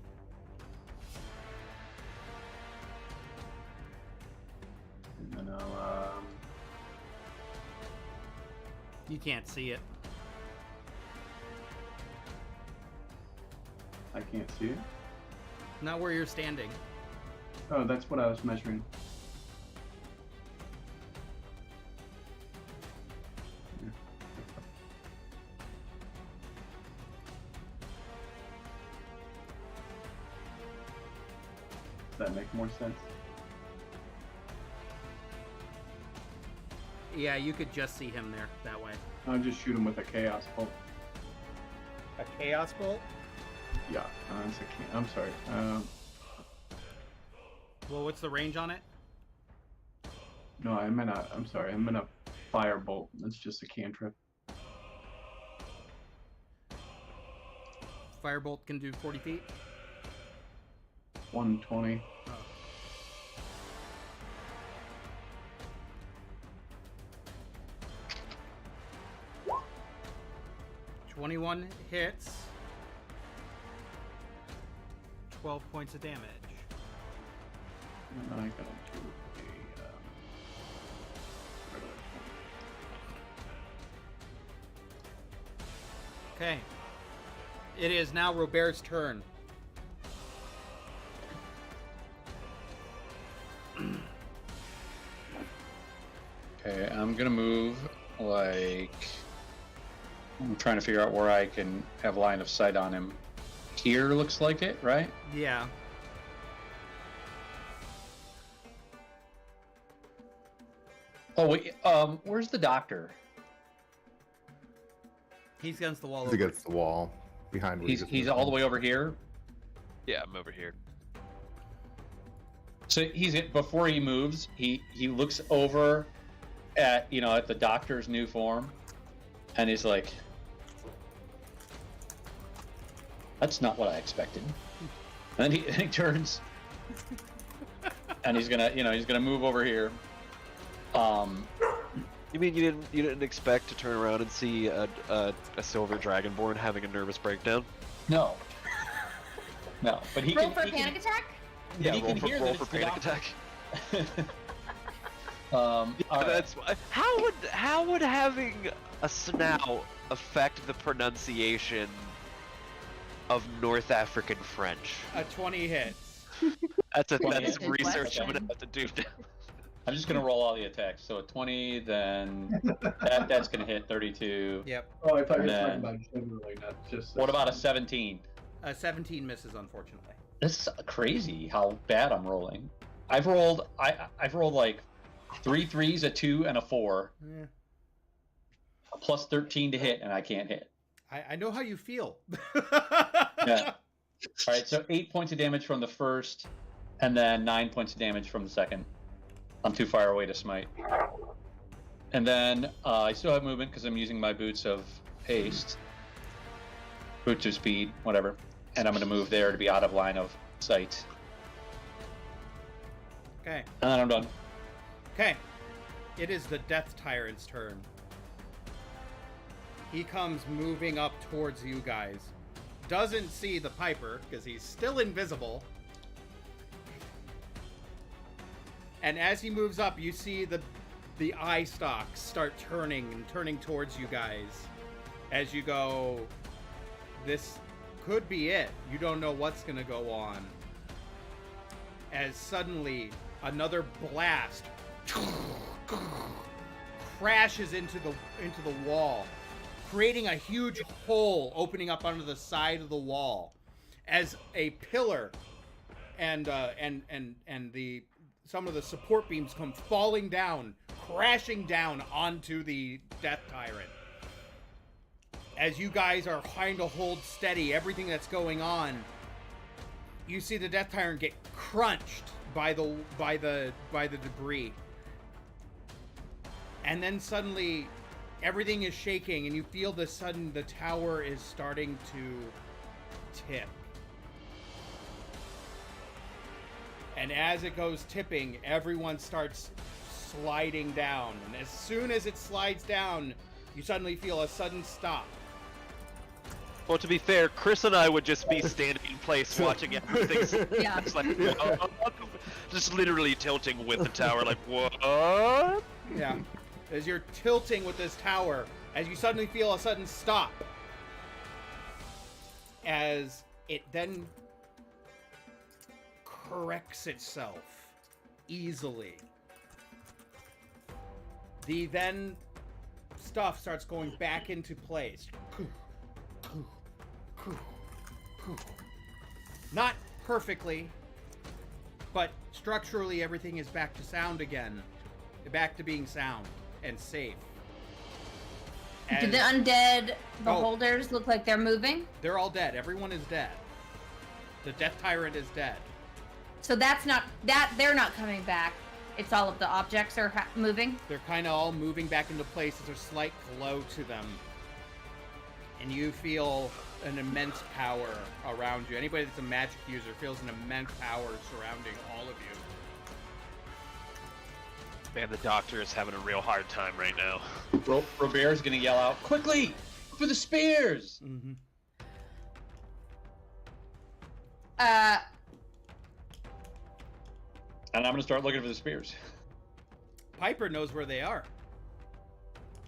And then I'll You can't see it. I can't see it. Not where you're standing. Oh, that's what I was measuring. Does that make more sense? Yeah, you could just see him there that way. I'll just shoot him with a chaos bolt. A chaos bolt? Yeah, it's a I'm sorry. Well, what's the range on it? No, I meant I'm sorry. I meant a fire bolt. That's just a cantrip. Firebolt can do 40 feet? 120. Oh. $21 hits. 12 points of damage. And then I gotta do a regular 20. Okay. It is now Robert's turn. Okay, I'm gonna move like I'm trying to figure out where I can have line of sight on him. Here looks like it, right? Yeah. Oh wait, where's the doctor? He's against the wall. He's over. against the wall behind. where you just He's moved all the him. way over here. Yeah, I'm over here. So before he moves, he looks over at at the doctor's new form, and he's like, "That's not what I expected." And then he turns, and he's gonna move over here. You mean you didn't expect to turn around and see a silver dragonborn having a nervous breakdown? No, but he Roll can. for a he panic attack? Can, Yeah, he can hear that roll for it's the panic doctor. attack. All right. That's how would having a snout affect the pronunciation of North African French? A 20 hits. That's That's a good research I'm gonna question. have to do. I'm just gonna roll all the attacks. So a 20, then that's gonna hit 32. Yep. Oh, I thought you were Then- talking about generally, not just. What about a 17? 17 misses, unfortunately. This is crazy how bad I'm rolling. I've rolled like 3 3s, a 2, and a 4, Yeah. plus 13 to hit, and I can't hit. I know how you feel. Yeah. All right, so 8 points of damage from the first, and then 9 points of damage from the second. I'm too far away to smite. And then I still have movement because I'm using my boots of haste. Boots of speed, whatever. And I'm going to move there to be out of line of sight. Okay. And then I'm done. Okay. It is the Death Tyrant's turn. He comes moving up towards you guys. Doesn't see the Piper because he's still invisible. And as he moves up, you see the eye stalks start turning towards you guys. As you go, this could be it. You don't know what's gonna go on. As suddenly another blast crashes into the wall, creating a huge hole opening up under the side of the wall, as a pillar and some of the support beams come falling down, crashing down onto the Death Tyrant. As you guys are trying to hold steady everything that's going on, you see the Death Tyrant get crunched by the debris. And then suddenly everything is shaking and you feel the tower is starting to tip. And as it goes tipping, everyone starts sliding down. And as soon as it slides down, you suddenly feel a sudden stop. Well, to be fair, Chris and I would just be standing in place watching everything. Yeah. It's like, just literally tilting with the tower, like, what? Yeah. As you're tilting with this tower, as you suddenly feel a sudden stop. As it then corrects itself easily. The then stuff starts going back into place. Not perfectly, but structurally everything is back to sound again. Back to being sound and safe. Do the As- undead Oh. beholders look like they're moving? They're all dead. Everyone is dead. The Death Tyrant is dead. So they're not coming back. It's all of the objects are moving. They're kind of all moving back into place. There's a slight glow to them. And you feel an immense power around you. Anybody that's a magic user feels an immense power surrounding all of you. Man, the doctor is having a real hard time right now. Robert's gonna yell out, "Quickly! For the spears!" Mm-hmm. And I'm gonna start looking for the spears. Piper knows where they are.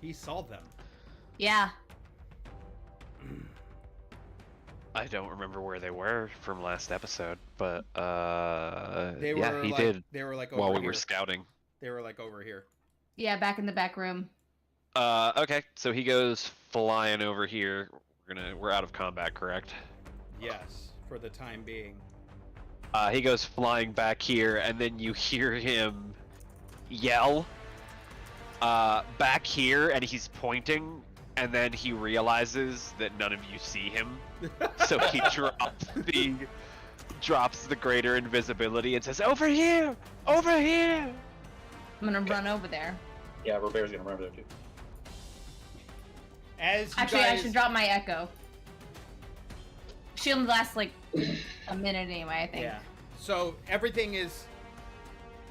He saw them. Yeah. I don't remember where they were from last episode, but They yeah, were he like, did They were like over while we here. were scouting. They were like over here. Yeah, back in the back room. Okay, so he goes flying over here. We're out of combat, correct? Yes, for the time being. He goes flying back here, and then you hear him yell, back here, and he's pointing, and then he realizes that none of you see him, so he drops the greater invisibility and says, "Over here, over here." I'm gonna run over there. Yeah, Robert's gonna run over there too. As you Actually, I guys, should drop my echo. She only lasts like a minute anyway, I think. yeah. So everything is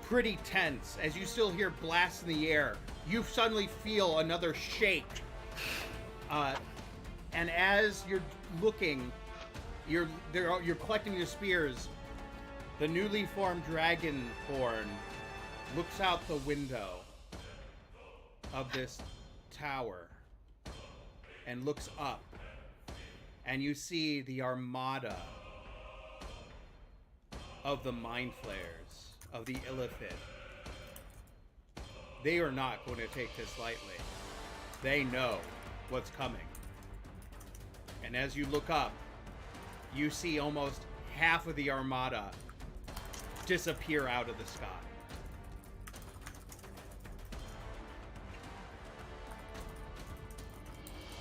pretty tense. As you still hear blasts in the air, you suddenly feel another shake. And as you're looking, you're collecting your spears. The newly formed Dragonborn looks out the window of this tower and looks up, and you see the armada of the Mind Flayers, of the Illithid. They are not going to take this lightly. They know what's coming. And as you look up, you see almost half of the armada disappear out of the sky.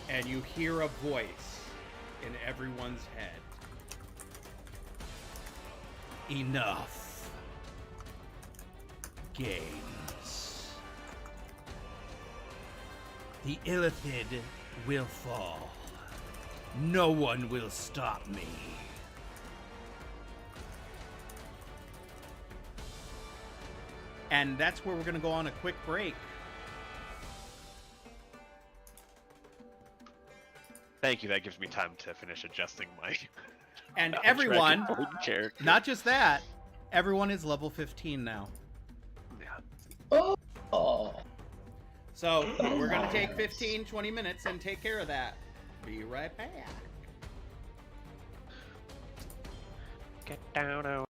And you hear a voice in everyone's head. Enough games. The Illithid will fall. No one will stop me. And that's where we're going to go on a quick break. Thank you. That gives me time to finish adjusting my. And everyone, Dragonborn character. not just that, everyone is level 15 now. Yeah. Oh. So we're going to take 15, 20 minutes and take care of that. Be right back. Get down, oh.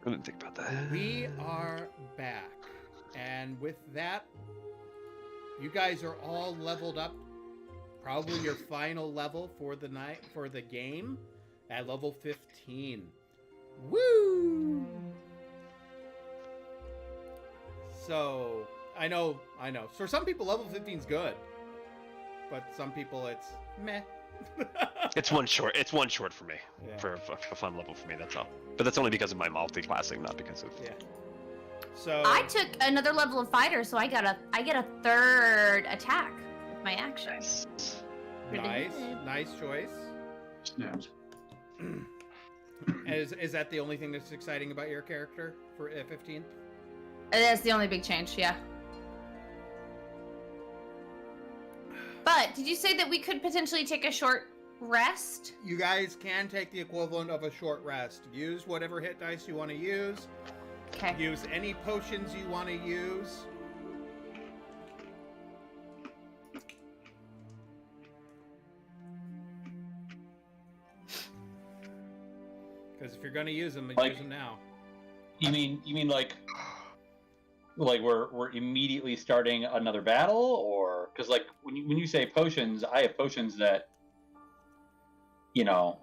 I didn't think about that. We are back. And with that, you guys are all leveled up. Probably your final level for the night, for the game, at level 15. Woo! So, I know. For some people, level 15 is good. But some people, it's meh. It's one short for me. Yeah. For a fun level for me, that's all. But that's only because of my multi-classing, not because of. Yeah. So I took another level of fighter, so I get a third attack with my action. nice, nice choice. Snaps. And is that the only thing that's exciting about your character for 15? That's the only big change, yeah. But did you say that we could potentially take a short rest? You guys can take the equivalent of a short rest. Use whatever hit dice you want to use. Okay. Use any potions you want to use. Because if you're going to use them, use them now. You mean like we're immediately starting another battle, or because like when you say potions, I have potions that, you know.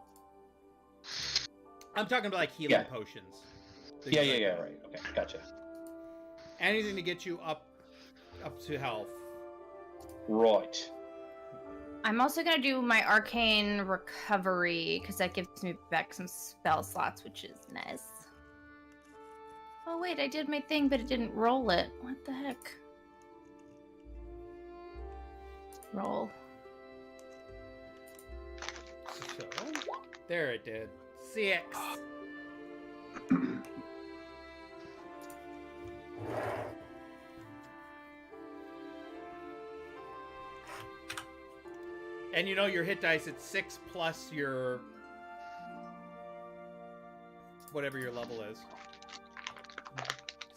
I'm talking about like healing Yeah. potions. Yeah, right. Okay, gotcha. Anything to get you up to health. Right. I'm also gonna do my arcane recovery because that gives me back some spell slots, which is nice. Oh wait, I did my thing, but it didn't roll it. What the heck? Roll. So, there it did. 6. And you know your hit dice, it's 6 plus your whatever your level is.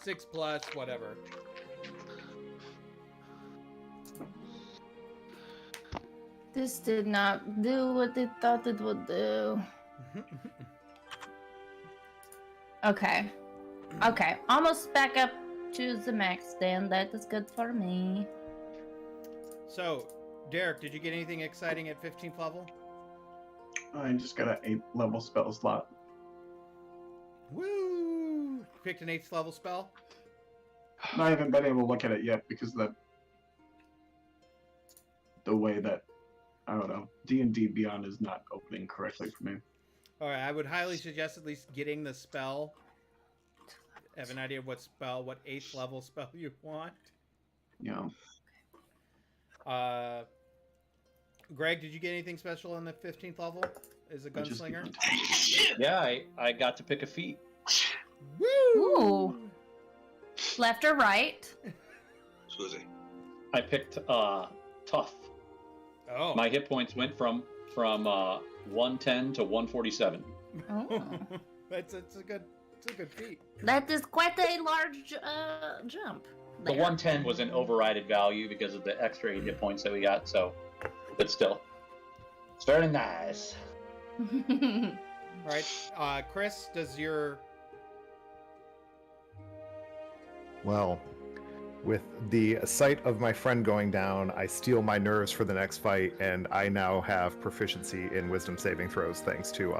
6 plus whatever. This did not do what they thought it would do. Okay. Okay. Almost back up to the max then. That is good for me. So, Derek, did you get anything exciting at 15th level? I just got an 8th level spell slot. Woo! Picked an 8th level spell? I haven't been able to look at it yet because the way that, I don't know, D&D Beyond is not opening correctly for me. Alright, I would highly suggest at least getting the spell. Have an idea of what 8th level spell you want. Yeah. Greg, did you get anything special on the 15th level as a gunslinger? Yeah, I got to pick a feat. Woo! Ooh. Left or right? Swizzy. I picked tough. Oh. My hit points went from 110 to 147. Oh. It's a good feat. That is quite a large jump. The 110 was an overrided value because of the extra 8 hit points that we got, so, but still, it's very nice. All right, Chris, does your Well, with the sight of my friend going down, I steel my nerves for the next fight, and I now have proficiency in wisdom saving throws thanks to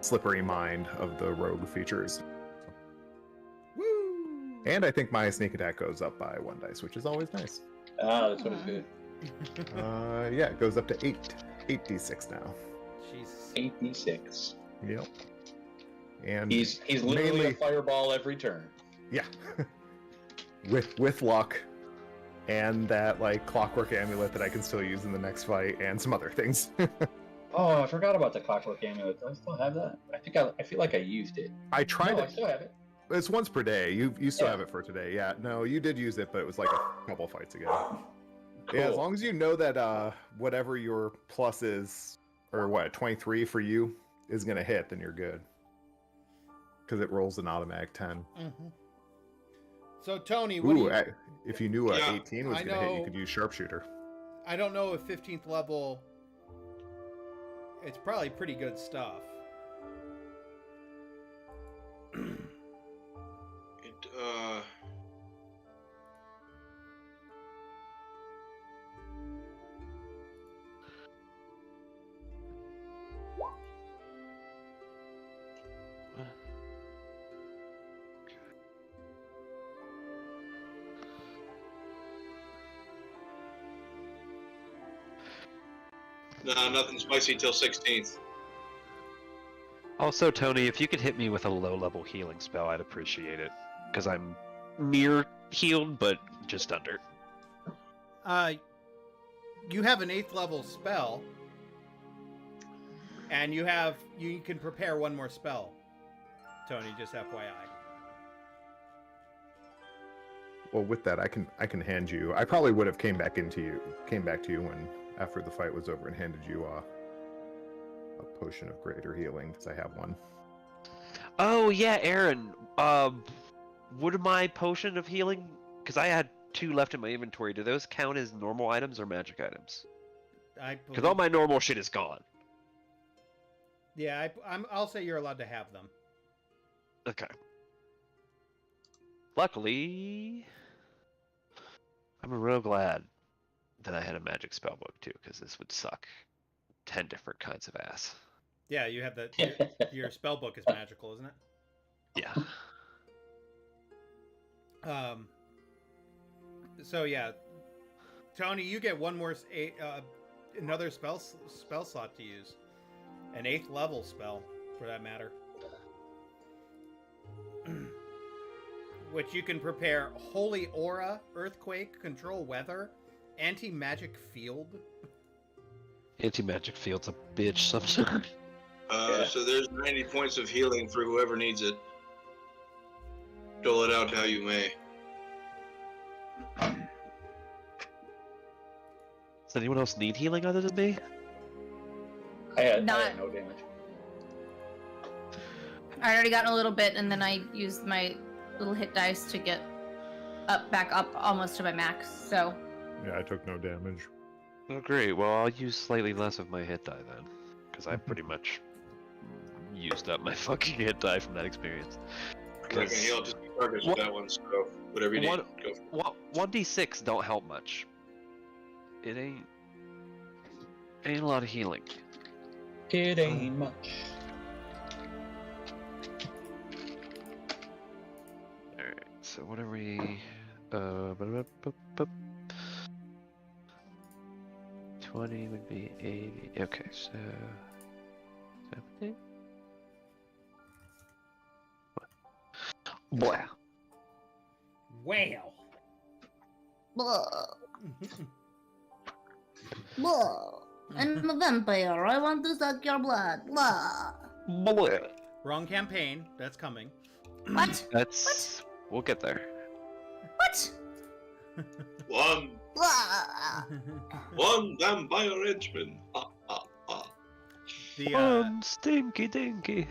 Slippery Mind of the rogue features. woo? And I think my sneak attack goes up by 1 dice, which is always nice. Ah, that's what it's good. Yeah, it goes up to 8d6 now. Jesus. 86. Yep. And He's literally mainly- a fireball every turn. yeah, with luck, and that like clockwork amulet that I can still use in the next fight, and some other things. Oh, I forgot about the clockwork amulet. Do I still have that? I feel like I used it. I tried No, I it. still have it. It's once per day. You still Yeah. have it for today. Yeah. No, you did use it, but it was like a couple fights ago. Yeah, as Cool. long as you know that whatever your plus is, or what 23 for you is gonna hit, then you're good. Because it rolls an automatic 10. Mm-hmm. So Tony, what do Ooh, you, if you knew Yeah. 18 was I gonna hit, know. you could use sharpshooter. I don't know if 15th level. It's probably pretty good stuff. No, nothing spicy till 16th. Also, Tony, if you could hit me with a low-level healing spell, I'd appreciate it. Because I'm near healed, but just under. You have an 8th level spell, and you can prepare one more spell. Tony, just FYI. Well, with that, I can hand you. I probably would have came back to you when after the fight was over and handed you a potion of greater healing because I have one. Oh, yeah, Aaron. Would my potion of healing... Because I had 2 left in my inventory. Do those count as normal items or magic items? Because all my normal shit is gone. Yeah, I'll say you're allowed to have them. Okay. Luckily, I'm real glad that I had a magic spellbook too, because this would suck 10 different kinds of ass. Yeah, you have your spell book is magical, isn't it? Yeah. So yeah, Tony, you get one more another spell slot to use, an 8th level spell for that matter, which you can prepare Holy Aura, Earthquake, Control Weather, Anti-Magic Field. Anti-magic field's a bitch sometimes. So there's 90 points of healing for whoever needs it. Dole it out how you may. Does anyone else need healing other than me? I had no damage. I already gotten a little bit, and then I used my little hit dice to get back up almost to my max. So. Yeah, I took no damage. Oh, great. Well, I'll use slightly less of my hit die then, because I pretty much used up my fucking hit die from that experience. I can heal just targets with that one, so whatever you need, go. 1d6 don't help much. It ain't a lot of healing. It ain't much. Alright, so what are we... 20 would be 80. Okay, so... 70? Blah. Wow. Blah. Blah. I'm a vampire. I want to suck your blood. Blah. Blah. Wrong campaign. That's coming. What? That's... We'll get there. What? One Blah. vampire henchman. The One stinky dinky.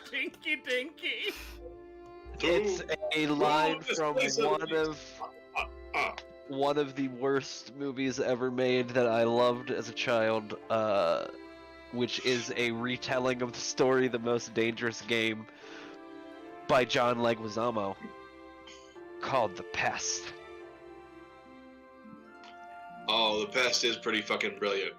Stinky Dinky. It's a line from one of the worst movies ever made that I loved as a child, which is a retelling of the story The Most Dangerous Game by John Leguizamo called The Pest. Oh, The Pest is pretty fucking brilliant.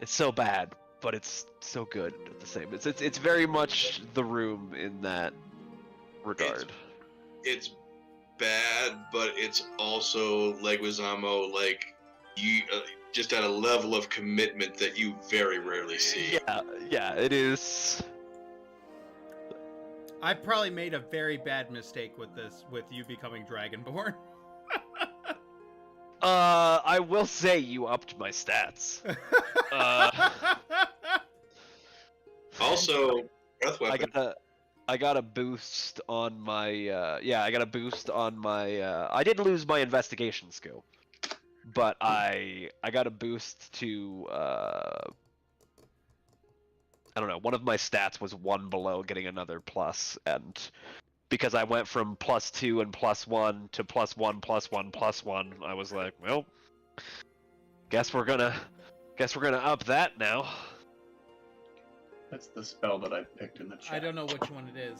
It's so bad, but it's so good at the same. It's very much The Room in that regard. It's bad, but it's also Leguizamo, like, you just at a level of commitment that you very rarely see. Yeah, it is. I probably made a very bad mistake with this, with you becoming Dragonborn. I will say you upped my stats. Also, breath weapon. I got a boost on my I got a boost on my I didn't lose my investigation skill, but I got a boost to I don't know, one of my stats was 1 below getting another plus, and because I went from +2 and +1 to +1 +1 +1, I was like, well, guess we're gonna up that now. That's the spell that I picked in the chat. I don't know which one it is.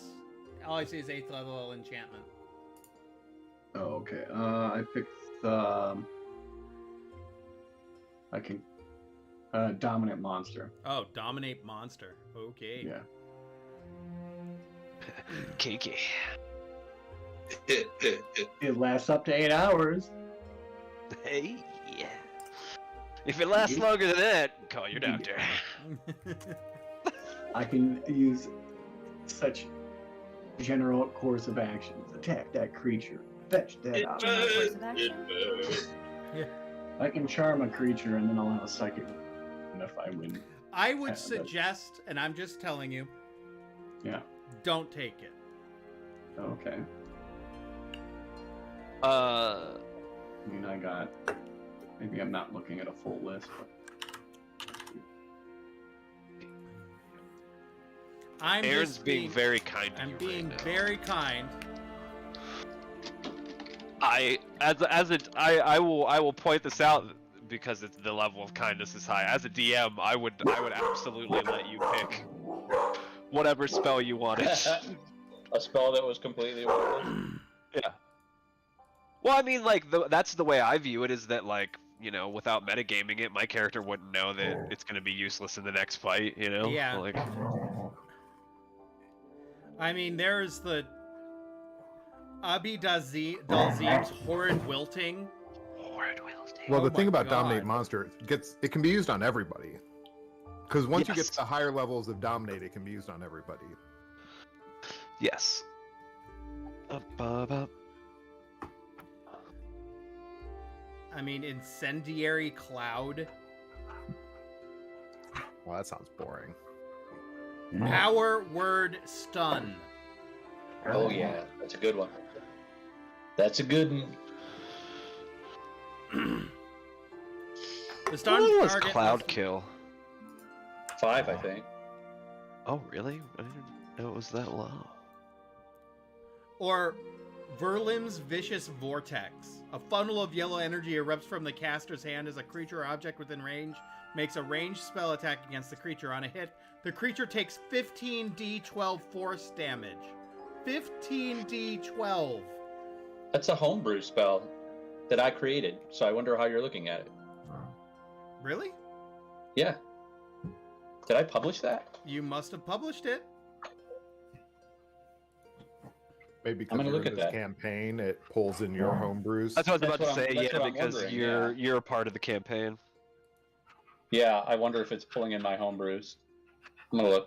all I see is 8th level enchantment. Oh, okay. I picked I can dominant monster. Oh, dominate monster. Okay. Yeah. Kinky. It lasts up to 8 hours. Hey, yeah. If it lasts longer than that, call your doctor. I can use such general course of actions. Attack that creature. Fetch that out. Course of action? I can charm a creature and then I'll have a psychic. And if I win. I would suggest, and I'm just telling you, Yeah. don't take it. Okay. Uh, I mean, I got. Maybe I'm not looking at a full list. But... I'm Aaron's just being very kind to I'm you being right now. very kind. I will point this out because it's the level of kindness is high. As a DM, I would absolutely let you pick whatever spell you wanted. A spell that was completely worthless. Yeah. Well, I mean, like that's the way I view it. Is that like without metagaming it, my character wouldn't know that it's going to be useless in the next fight. Yeah. Like. I mean, there's the Abi Dalzim's Horrid Wilting. Horrid wilting. Well, Oh the thing my about Dominate God. Monster, it can be used on everybody. Because once you get Yes. to the higher levels of Dominate, it can be used on everybody. Yes. I mean, Incendiary Cloud. Well, that sounds boring. Power Word Stun. Oh yeah, that's a good one. That's a good one. The stun What was target Cloud Kill? 5, I think. Oh, really? I didn't know it was that low. Or Verlim's Vicious Vortex. A funnel of yellow energy erupts from the caster's hand as a creature or object within range makes a ranged spell attack against the creature. On a hit, the creature takes 15d12 force damage. 15d12. That's a homebrew spell that I created, so I wonder how you're looking at it. Really? Yeah. Did I publish that? You must have published it. Maybe I'm because gonna you're look in at this that. campaign, it pulls in your homebrews. That's what I was That's about to what say. I'm- that's Yeah, what I'm because wondering, you're a part of the campaign. Yeah, I wonder if it's pulling in my homebrews. I'm gonna look.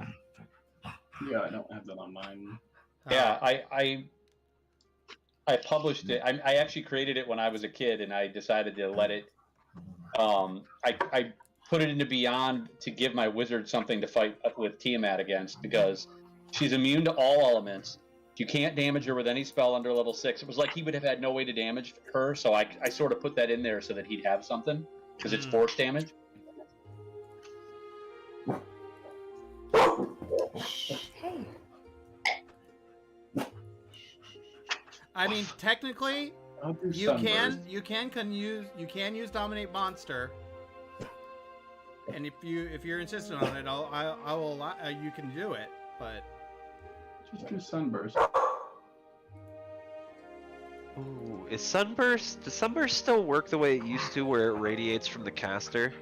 Yeah, I don't have that on mine. Yeah, I published it. I actually created it when I was a kid, and I decided to let it. I put it into Beyond to give my wizard something to fight with Tiamat against because she's immune to all elements. You can't damage her with any spell under level 6. It was like he would have had no way to damage her, so I sort of put that in there so that he'd have something because it's force damage. Hey. I mean, technically, I'll do you can use Dominate Monster, and if you're insistent on it, I will allow, you can do it. But Just do Sunburst. Ooh, is Sunburst? Does Sunburst still work the way it used to, where it radiates from the caster?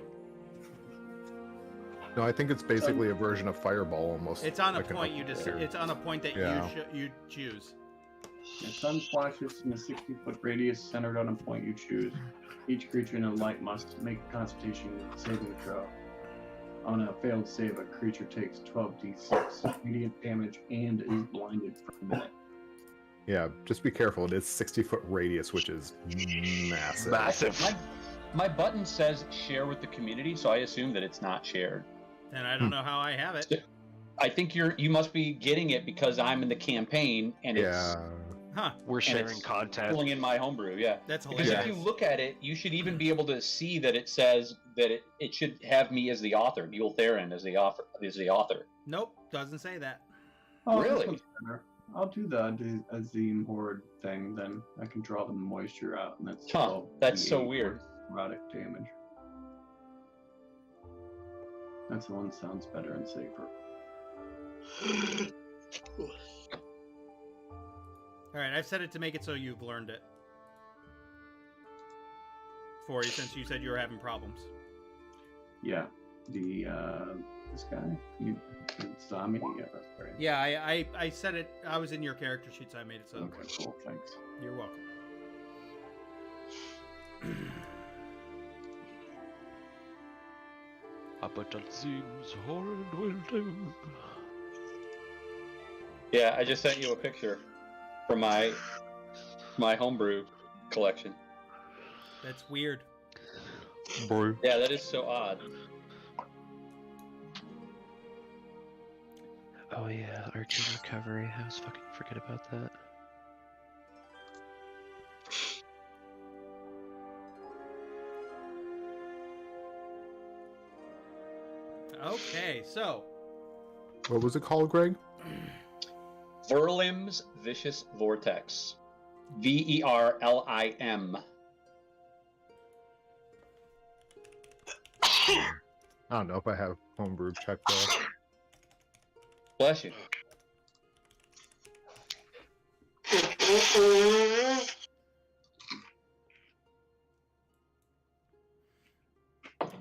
No, I think it's basically a version of Fireball almost. it's on a like an point upgrade. it's on a point that Yeah. you choose. The sun flashes in a 60-foot radius centered on a point you choose. Each creature in the light must make a Constitution saving throw. On a failed save, a creature takes 12d6 immediate damage and is blinded for a minute. Yeah, just be careful. It is 60-foot radius, which is massive. Massive. My button says share with the community, so I assume that it's not shared. And I don't know how I have it. I think you must be getting it because I'm in the campaign and it's Yeah. Huh? We're sharing it's content. pulling in my homebrew. Yeah. That's Because hilarious. if you look at it, you should even be able to see that it says that it should have me as the author, Buell Theron as the author. Nope, doesn't say that. Oh, this Really? one's better. I'll do the Azim Horde thing, then I can draw the moisture out, and that's Huh, 12 that's so D8 weird. Erotic damage. That's the one that sounds better and safer. All right, I've set it to make it so you've learned it for you, since you said you were having problems. Yeah. The this guy, Zami. Yeah, that's right. Yeah, I said it. I was in your character sheet, so I made it so. Okay, cool. Thanks. You're welcome. Aber das seems hard will do. Yeah, I just sent you a picture from my homebrew collection. That's weird. Bro. Yeah, that is so odd. Oh yeah, arcade recovery. I was fucking forget about that. Okay, so What was it called, Greg? Verlim's Vicious Vortex. VERLIM. I don't know if I have homebrew checked off. Bless you.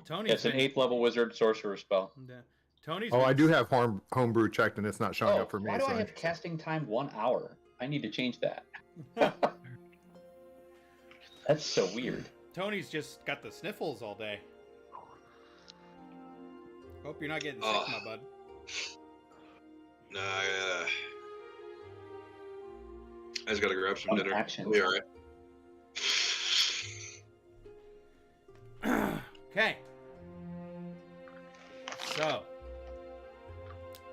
Tony's It's an been- 8th level wizard sorcerer spell. Yeah. Tony's Oh, been- I do have homebrew checked, and it's not showing up for me. why do so I have casting time 1 hour? I need to change that. That's so weird. Tony's just got the sniffles all day. Hope you're not getting sick, Oh. my bud. Nah, I just gotta grab some dinner. Action. Be alright. Okay. So,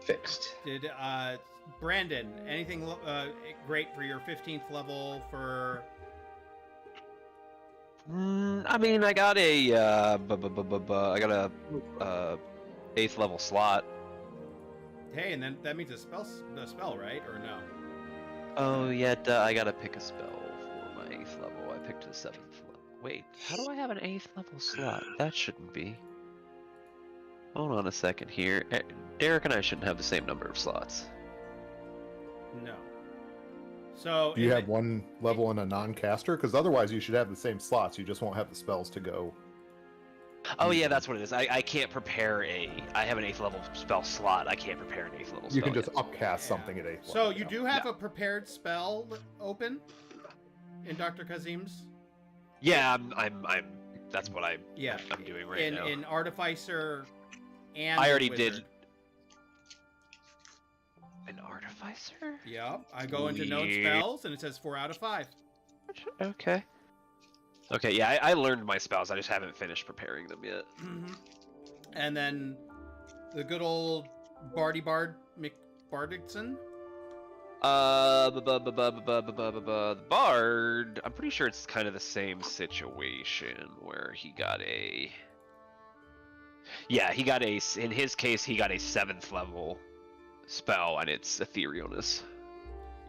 Fixed. did Brandon anything great for your 15th level for? I mean, I got a I got a 8th level slot. Hey, and then that means a spell, right? Or no? Oh yeah, I gotta pick a spell for my 8th level. I picked a 7th level. Wait, how do I have an 8th level slot? That shouldn't be. Hold on a second here. Derek and I shouldn't have the same number of slots. No. So Do you have one level and a non-caster? Because otherwise, you should have the same slots. You just won't have the spells to go. Oh yeah, that's what it is. I can't prepare I have an 8th level spell slot. I can't prepare an 8th level spell. You can just yet. upcast something at 8th So level. you do have a prepared spell open in Dr. Kazim's? Yeah, I'm that's what I'm doing right now. In Artificer and I already Wizard. did. An artificer? Yep. I go into known Weird. spells and it says 4 out of 5. Okay. Okay, yeah, I learned my spells. I just haven't finished preparing them yet. And then the good old Bardy Bard McBardixon. The Bard. I'm pretty sure it's kind of the same situation where he got a. Yeah, he got a. In his case, he got a 7th level spell, and it's Etherealness.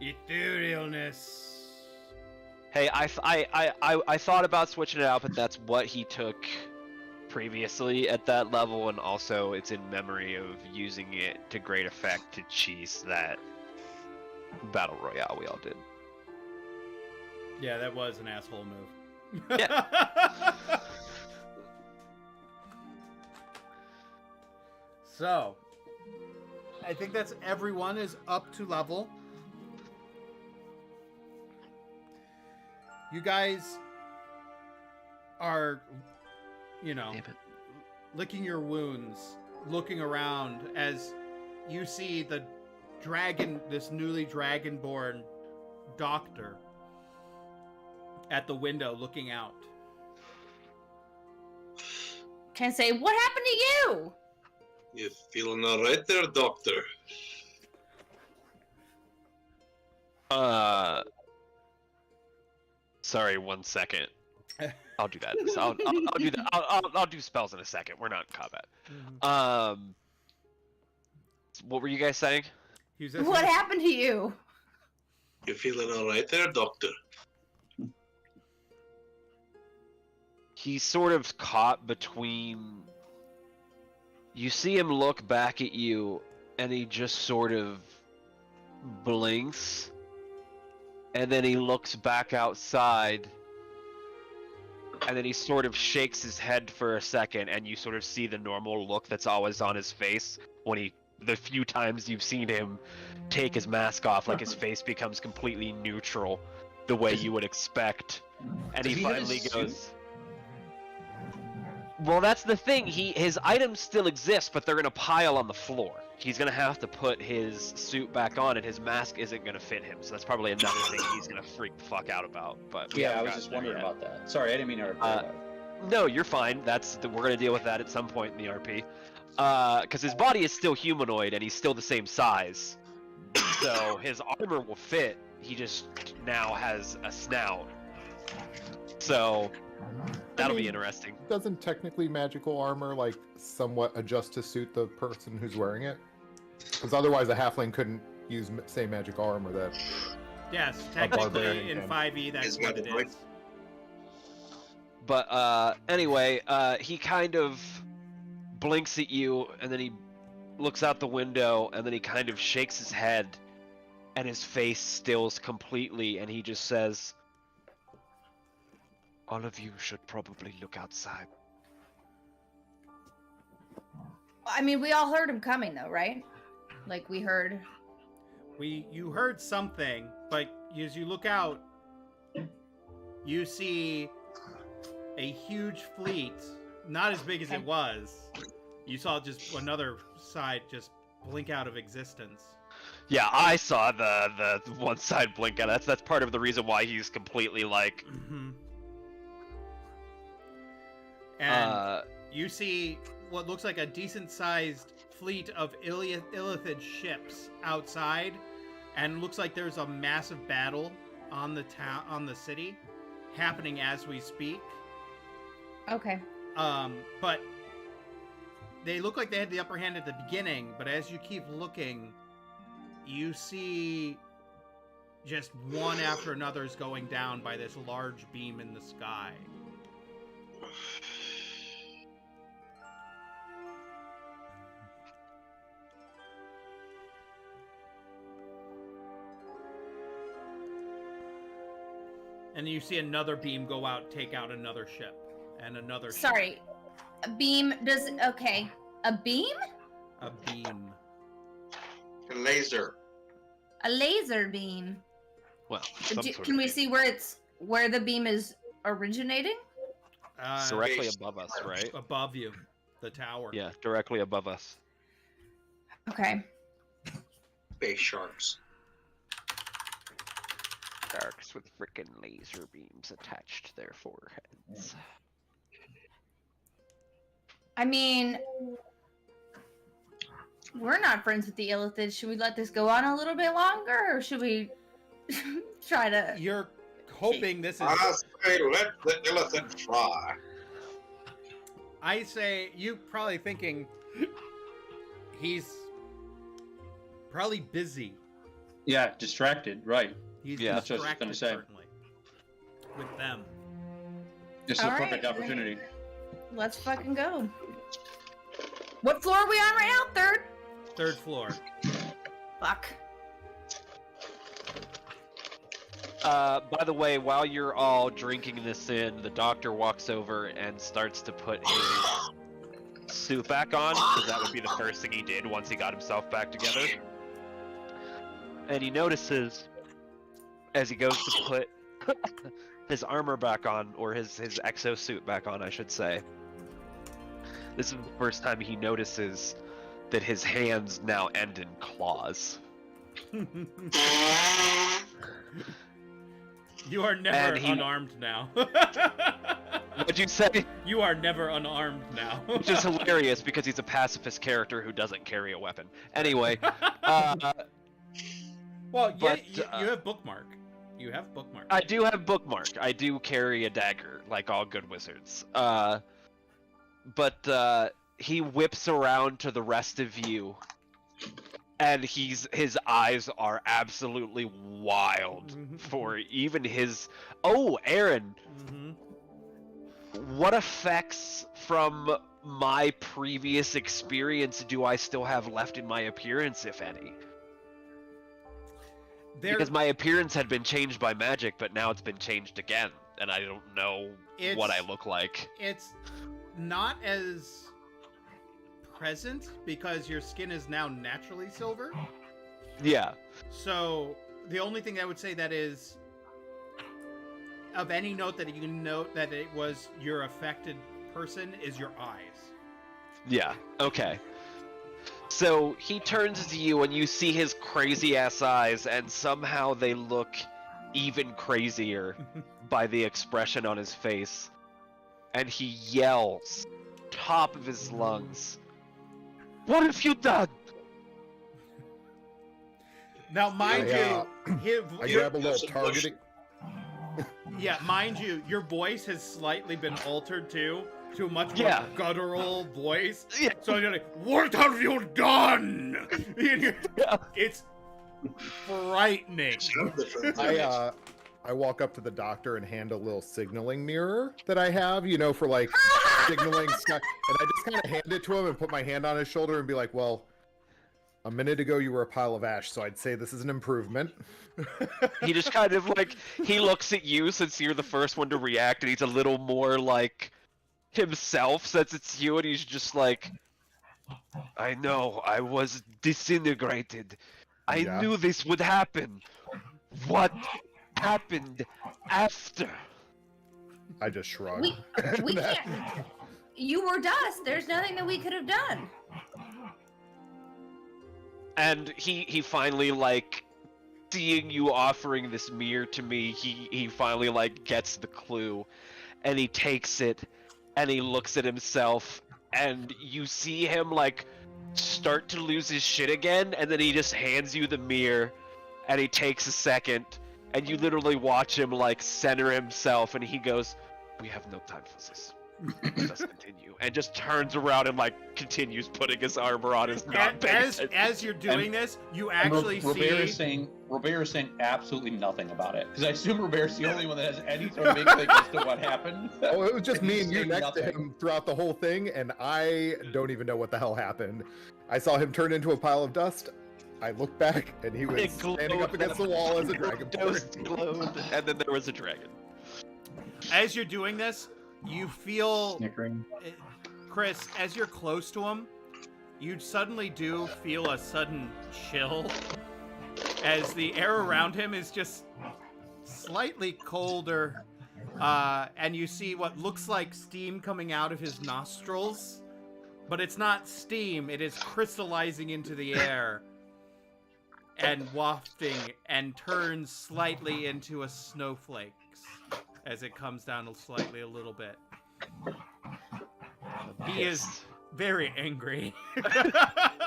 Etherealness. Hey, I thought about switching it out, but that's what he took previously at that level, and also it's in memory of using it to great effect to cheese that battle royale we all did. Yeah, that was an asshole move. Yeah. So, I think that's everyone is up to level. You guys are, Damn it. licking your wounds, looking around as you see the dragon, this newly dragonborn doctor at the window looking out. Can I say, what happened to you? You feeling alright there, Doctor? Sorry, 1 second. I'll do that. I'll do that. I'll do spells in a second. We're not in combat. What were you guys saying? He was just- What happened to you? You feeling alright there, Doctor? He's sort of caught between. You see him look back at you, and he just sort of blinks, and then he looks back outside, and then he sort of shakes his head for a second, and you sort of see the normal look that's always on his face when the few times you've seen him take his mask off, like his face becomes completely neutral, the way you would expect. And Does he he have finally his goes, suit? well, that's the thing. His items still exist, but they're in a pile on the floor. He's gonna have to put his suit back on, and his mask isn't gonna fit him. So that's probably another thing he's gonna freak the fuck out about. But we Yeah, I haven't was gotten just there wondering yet. about that. Sorry, I didn't mean to reply. No, you're fine. We're gonna deal with that at some point in the RP. Because his body is still humanoid, and he's still the same size. So his armor will fit. He just now has a snout. So that'll be mean, interesting. Doesn't technically magical armor like somewhat adjust to suit the person who's wearing it? Because otherwise a halfling couldn't use same magical armor that. Yes, barbarian technically in can. 5e that's Is what it magic is. But anyway, he kind of blinks at you, and then he looks out the window, and then he kind of shakes his head, and his face stills completely, and he just says, "All of you should probably look outside." I mean, we all heard him coming, though, right? Like, we heard. You heard something, but as you look out, you see a huge fleet, not as big as it was. You saw just another side just blink out of existence. Yeah, I saw the one side blink out. That's part of the reason why he's completely like. And you see what looks like a decent-sized fleet of Illithid ships outside, and looks like there's a massive battle on the city happening as we speak. Okay. But they look like they had the upper hand at the beginning, but as you keep looking, you see just one after another is going down by this large beam in the sky. And you see another beam go out, take out another ship, and another ship. Sorry. A beam does. Okay. A beam? A beam. A laser. A laser beam. Well, some sort Can of we see where the beam is originating? directly Base. above us, right? Above you, the tower. Yeah, directly above us. Okay. Space sharks. Sharks with frickin' laser beams attached to their foreheads. I mean, we're not friends with the Illithid. Should we let this go on a little bit longer, or should we try to? You're hoping this is. I say let the Illithid fly. I say you probably thinking he's probably busy. Yeah, distracted, right. He's Yeah. That's what I was distracted gonna say. certainly with them. This is All a right, perfect then. opportunity. Let's fucking go. What floor are we on right now? Third? Third floor. Fuck. By the way, while you're all drinking this in, the doctor walks over and starts to put his suit back on, because that would be the first thing he did once he got himself back together. And he notices, as he goes to put his armor back on, or his exosuit back on, I should say. This is the first time he notices that his hands now end in claws. You are never And he- unarmed now. What'd you say? You are never unarmed now. Which is hilarious because he's a pacifist character who doesn't carry a weapon. Anyway, Well, yeah, But, you have bookmark. You have bookmark. I do have bookmark. I do carry a dagger, like all good wizards. But he whips around to the rest of you, and his eyes are absolutely wild for even his. Oh, Aaron, Mhm. what effects from my previous experience do I still have left in my appearance, if any? Because my appearance had been changed by magic, but now it's been changed again, and I don't know what I look like. It's not as present because your skin is now naturally silver. Yeah. So the only thing I would say that is of any note that you can note that it was your affected person is your eyes. Yeah, okay. So he turns to you and you see his crazy ass eyes, and somehow they look even crazier by the expression on his face. And he yells, top of his lungs, "What have you done?" Now, mind I grab a little That's a targeting. yeah, mind you, your voice has slightly been altered too to a much more Yeah. guttural voice. Yeah. So you're like, "What have you done?" It's frightening. I walk up to the doctor and hand a little signaling mirror that I have, you know, for like signaling stuff. And I just kind of hand it to him and put my hand on his shoulder and be like, well, a minute ago you were a pile of ash, so I'd say this is an improvement. He just kind of like, he looks at you since you're the first one to react, and he's a little more like himself since it's you, and he's just like, "I know, I was disintegrated. I Yeah. knew this would happen. What happened after?" I just shrug. We can't. You were dust. There's nothing that we could have done. And he finally, like, seeing you offering this mirror to me, he finally, like, gets the clue, and he takes it, and he looks at himself, and you see him, like, start to lose his shit again, and then he just hands you the mirror, and he takes a second, and you literally watch him, like, center himself, and he goes, "We have no time for this. Let's continue," and just turns around and, like, continues putting his armor on his not As you're doing this, you actually see. Robert is saying absolutely nothing about it, because I assume Robert's the only one that has any sort of inkling as to what happened. Oh, it was just And me he's and you saying next to nothing. him throughout the whole thing, and I don't even know what the hell happened. I saw him turn into a pile of dust. I looked back, and he was It standing up glowed, against the wall as a dragon. Ghost glowed, and then there was a dragon. As you're doing this, you feel, Snickering. Chris, as you're close to him, you suddenly do feel a sudden chill as the air around him is just slightly colder, and you see what looks like steam coming out of his nostrils, but it's not steam, it is crystallizing into the air and wafting and turns slightly into a snowflake as it comes down slightly a little bit. He is very angry.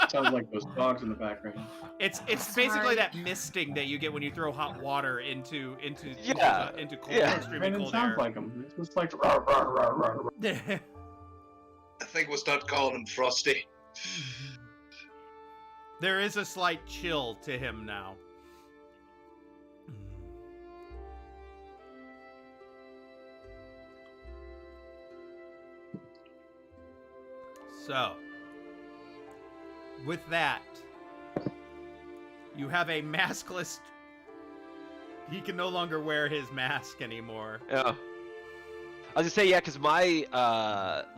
Sounds like those dogs in the background. It's basically Sorry. that misting that you get when you throw hot water into Yeah. cold, Yeah. extremely Brandon cold sounds air. like him. It's just like rah, rah, rah, rah, rah. I think we'll start calling him Frosty. There is a slight chill to him now. So, with that, you have a maskless. He can no longer wear his mask anymore. Yeah. I was gonna say, yeah, because my,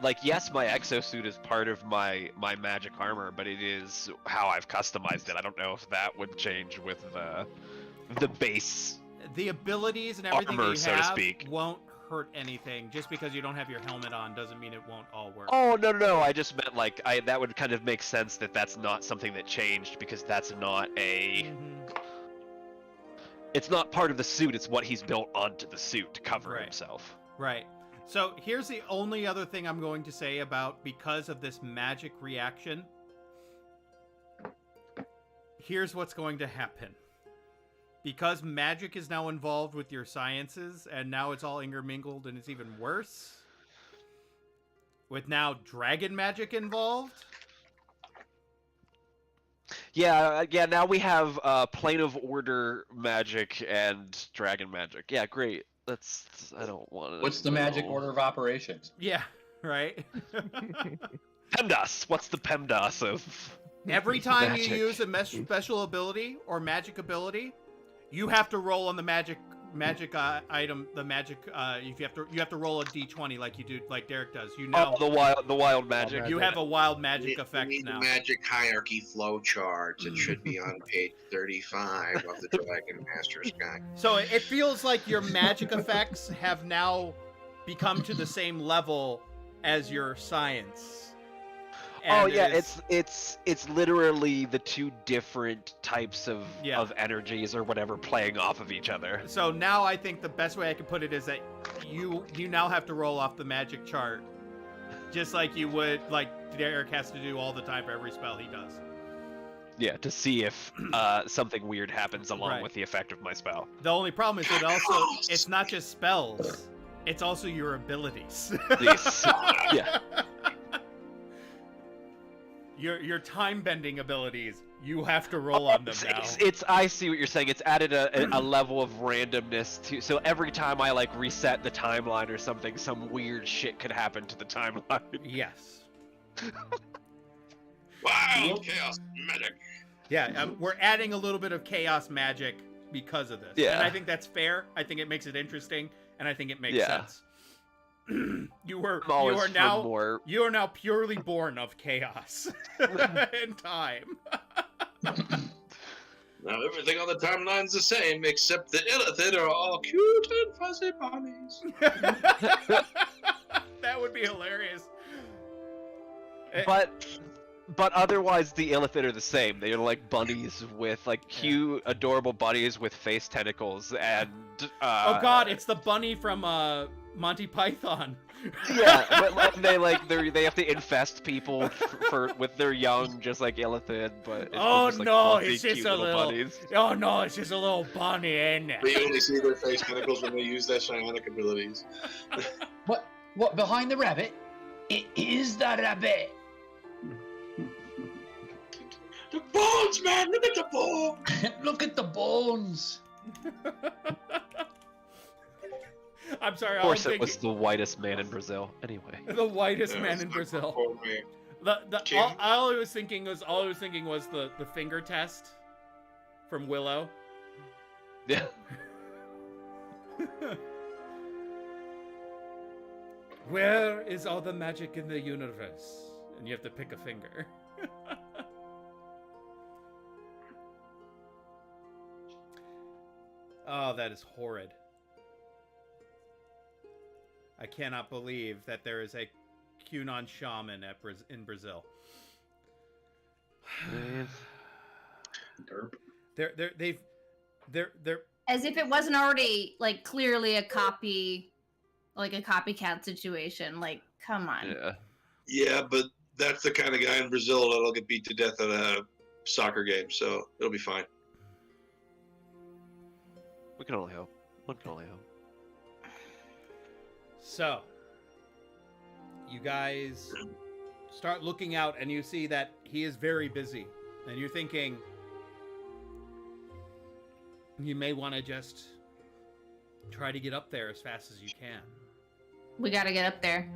like, yes, my exosuit is part of my magic armor, but it is how I've customized it. I don't know if that would change with the base. The abilities and everything Armor, that you so to have speak. won't hurt anything. Just because you don't have your helmet on doesn't mean it won't all work. Oh, no, I just meant, like, that would kind of make sense that that's not something that changed, because that's not a... Mhm. It's not part of the suit, it's what he's built onto the suit to cover Right. himself. Right. So here's the only other thing I'm going to say about because of this magic reaction. Here's what's going to happen. Because magic is now involved with your sciences, and now it's all intermingled and it's even worse. With now dragon magic involved. Yeah, now we have Plane of Order magic and Dragon magic. Yeah, great. I don't want to. What's the magic order of operations? Yeah, right? PEMDAS! What's the PEMDAS of... Every time Magic. you use a special ability or magic ability, You have to roll on the magic item. The magic. You have to roll a d20 like you do, like Derek does. You now Oh, the wild magic. you have a wild magic We effect need now. the magic hierarchy flow charts. It should be on page 35 of the Dragon Master's Guide. So it feels like your magic effects have now become to the same level as your science. Oh And yeah, it is- it's literally the two different types of Yeah. of energies or whatever playing off of each other. So now I think the best way I could put it is that you now have to roll off the magic chart, just like you would, like Derek has to do all the time for every spell he does. Yeah, to see if something weird happens along Right. with the effect of my spell. The only problem is it's not just spells, it's also your abilities. Yes. Yeah. Your time bending abilities, you have to roll on them now. It's I see what you're saying. It's added a level of randomness to, so every time I like reset the timeline or something, some weird shit could happen to the timeline. Yes. Wild chaos magic. Yeah, we're adding a little bit of chaos magic because of this. Yeah. And I think that's fair. I think it makes it interesting, and I think it makes Yeah. sense. you are for now more. you are now purely born of chaos and time. Now everything on the timeline's the same, except the Illithid are all cute and fuzzy bunnies. That would be hilarious. But otherwise, the Illithid are the same. They're like bunnies with like cute, adorable bunnies with face tentacles and. Oh God, it's the bunny from Monty Python. Yeah, but like they have to infest people for with their young, just like Illithid. But Oh, just, like, no, fluffy, it's just cute a little little- bunnies. Oh no, it's just a little bunny, ain't it? We only see their face tentacles when they use their psionic abilities. What behind the rabbit? It is the rabbit. The bones, man! Look at the bones! Look at the bones. I'm sorry, Of all I'm course, it was thinking, the whitest man in Brazil. Anyway. the whitest Yeah, man it's in not Brazil. for me. Kim? All I was thinking was the finger test from Willow. Yeah. Where is all the magic in the universe? And you have to pick a finger. Oh, that is horrid. I cannot believe that there is a QAnon shaman in Brazil. Derp. They're As if it wasn't already like clearly a copy, like a copycat situation. Like, come on. Yeah. Yeah, but that's the kind of guy in Brazil that'll get beat to death at a soccer game, so it'll be fine. We can only hope. One can only hope. So, you guys start looking out and you see that he is very busy. And you're thinking, you may want to just try to get up there as fast as you can. We gotta get up there.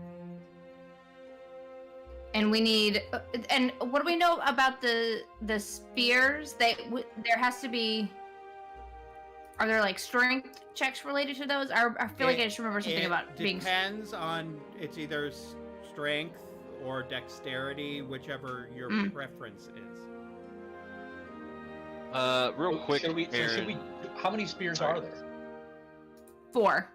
And we need. And what do we know about the spears? There has to be. Are there like strength checks related to those? I feel like I just remember something about being. Depends on, it's either strength or dexterity, whichever your preference is. Real quick, Should we, Aaron, how many spears are there? 4.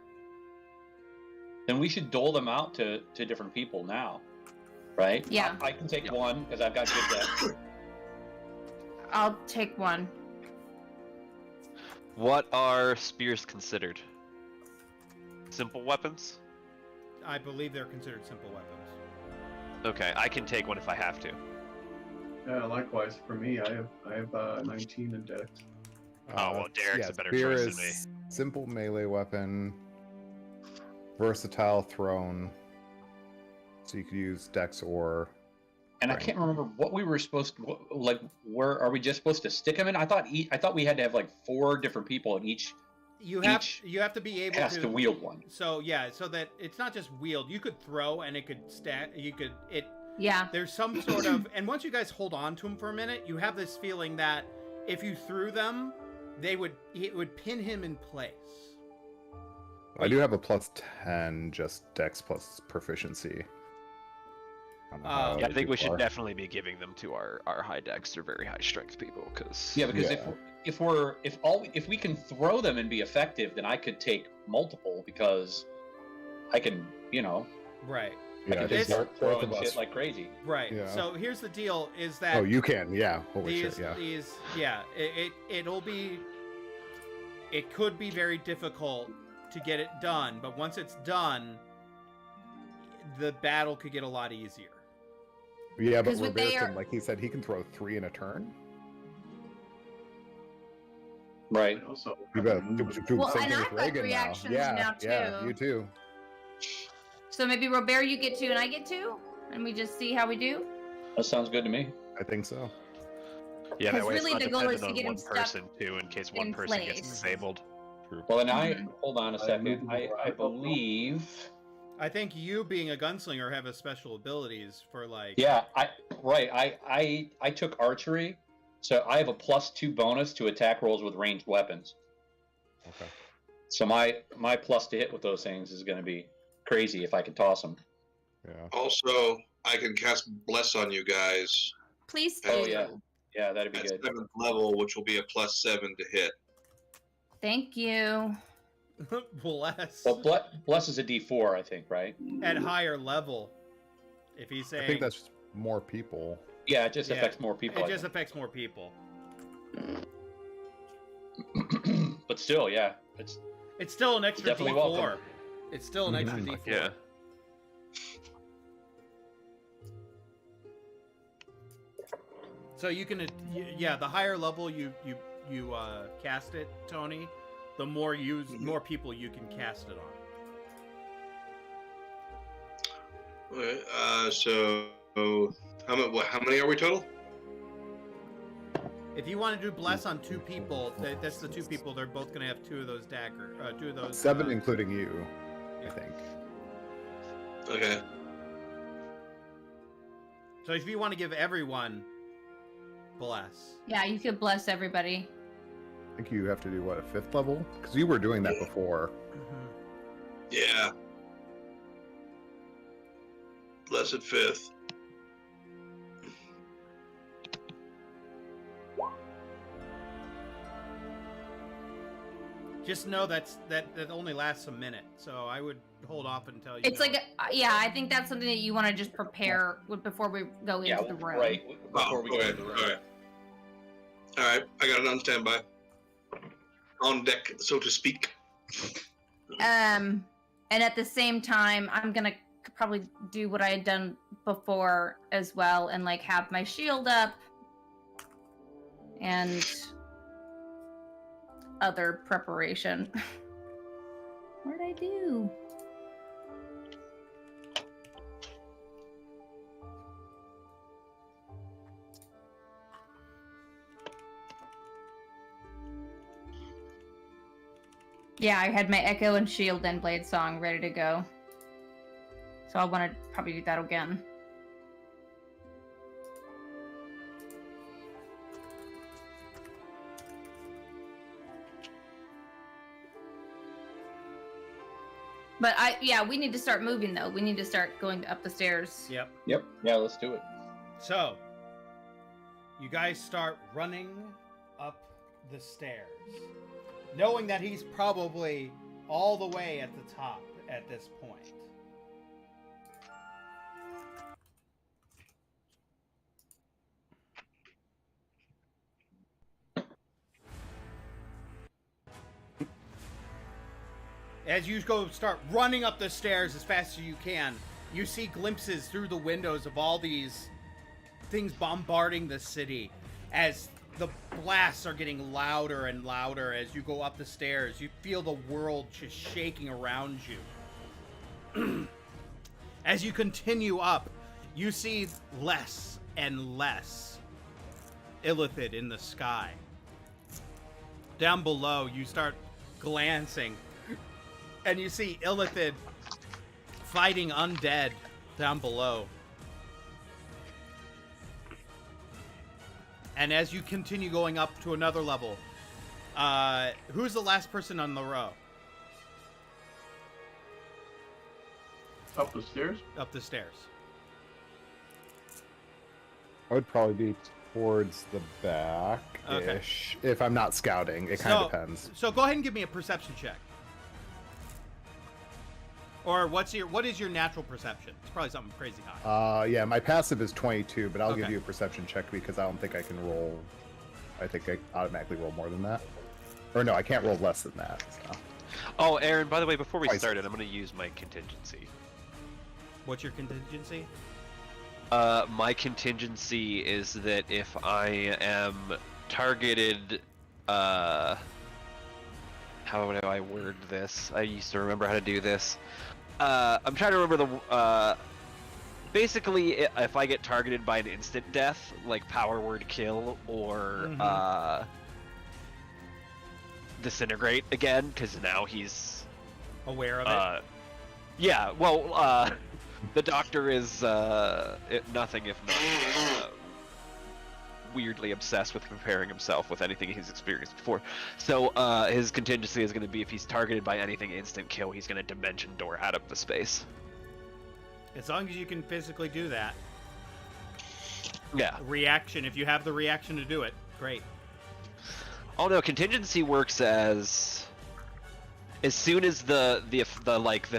Then we should dole them out to different people now, right? Yeah. I can take one because I've got good dex. I'll take one. what are spears considered? Simple weapons? I believe they're considered simple weapons. Okay, I can take one if I have to. Yeah, likewise for me. I have 19 in dex. Oh, well, Derek's a better spear choice is than me. Simple melee weapon, versatile thrown. So you could use dex or. And I can't remember what we were supposed to like. Where are we just supposed to stick them in? I thought we had to have like 4 different people, and each You have to be able has to wield one. So yeah, so that it's not just wield. You could throw and it could stack. Yeah. There's some sort of, and once you guys hold on to them for a minute, you have this feeling that if you threw them, it would pin him in place. I do have a plus 10, just Dex plus proficiency. I don't know how Yeah, I think we people should are. definitely be giving them to our high dex or very high strength people, because Yeah, because Yeah. if we can throw them and be effective, then I could take multiple because I can, Right. I Yeah, can I think just start both throwing of us. shit like crazy. Right. Yeah. So here's the deal: is that Oh, you can, yeah. Holy shit, yeah. It could be very difficult to get it done, but once it's done, the battle could get a lot easier. Yeah, but 'Cause what they Robertson, are- like he said, he can throw 3 in a turn. Right. And also, You bet. Well, Same and thing I've with got Reagan reactions now. now, Yeah, too. you too. So maybe Robert, you get 2 and I get 2, and we just see how we do. That sounds good to me. I think so. yeah, that Because way really it's the not goal is dependent to on get him one stuck person too, in case one in person gets place. disabled. Well, and Mhm. hold on a second. I believe. I think you, being a gunslinger, have a special abilities for like. Yeah, I took archery, so I have a +2 bonus to attack rolls with ranged weapons. Okay. So my plus to hit with those things is going to be crazy if I can toss them. Yeah. Also, I can cast Bless on you guys Please do. Oh yeah, yeah, that'd be at good. 7th level, which will be a +7 to hit. Thank you. Bless. Well, bless is a D4, I think, right? At higher level, if he's saying. I think that's more people. Yeah, it just Yeah, affects more people. It I just think. affects more people. But still, yeah, it's It's still an extra Definitely D4. welcome. It's still an extra Mhm. D4. Yeah. So you can, yeah, the higher level you cast it, Tony, the more more people you can cast it on. Okay, so how many are we total? If you want to do bless on 2 people, that's the 2 people. They're both gonna have 2 of those 2 of those. 7 including you, yeah. I think. Okay. So if you want to give everyone bless, Yeah, you could bless everybody. I think you have to do, what, a 5th level? Because you were doing that before. Yeah. Blessed 5th. just know that only lasts a minute. So I would hold off until you. It's know. like, yeah, I think that's something that you want to just prepare before we go into the room. right before we go okay, into the room. all right. All right, I got it on standby. On deck, so to speak. And at the same time, I'm gonna probably do what I had done before as well, and like have my shield up and other preparation. What did I do? Yeah, I had my Echo and Shield and Blade Song ready to go. So I want to probably do that again. But yeah, we need to start moving though. We need to start going up the stairs. Yep. Yep. Yeah, let's do it. So, you guys start running up the stairs, knowing that he's probably all the way at the top at this point. As you start running up the stairs as fast as you can, you see glimpses through the windows of all these things bombarding the city as the blasts are getting louder and louder as you go up the stairs. You feel the world just shaking around you. As you continue up, you see less and less Illithid in the sky. Down below, you start glancing, and you see Illithid fighting undead down below. And as you continue going up to another level, Who's the last person on the row? Up the stairs? Up the stairs. I would probably be towards the back-ish. If I'm not scouting. It kind of depends. So go ahead and give me a perception check. Or what is your natural perception? It's probably something crazy high. Yeah, my passive is 22, but I'll give Okay. you a perception check because I don't think I can roll. I think I automatically roll more than that. Or no, I can't roll less than that. So. Oh, Aaron, by the way, before we Twice. started, I'm going to use my contingency. What's your contingency? My contingency is that if I am targeted, how would I word this? I used to remember how to do this. I'm trying to remember the, basically, if I get targeted by an instant death, like power word kill or, disintegrate again, because now he's Aware of it? yeah, well, the doctor is nothing if not weirdly obsessed with comparing himself with anything he's experienced before. So his contingency is going to be if he's targeted by anything instant kill, he's going to dimension door out of the space. As long as you can physically do that. Yeah. Reaction, if you have the reaction to do it, great. Oh no, contingency works as soon as the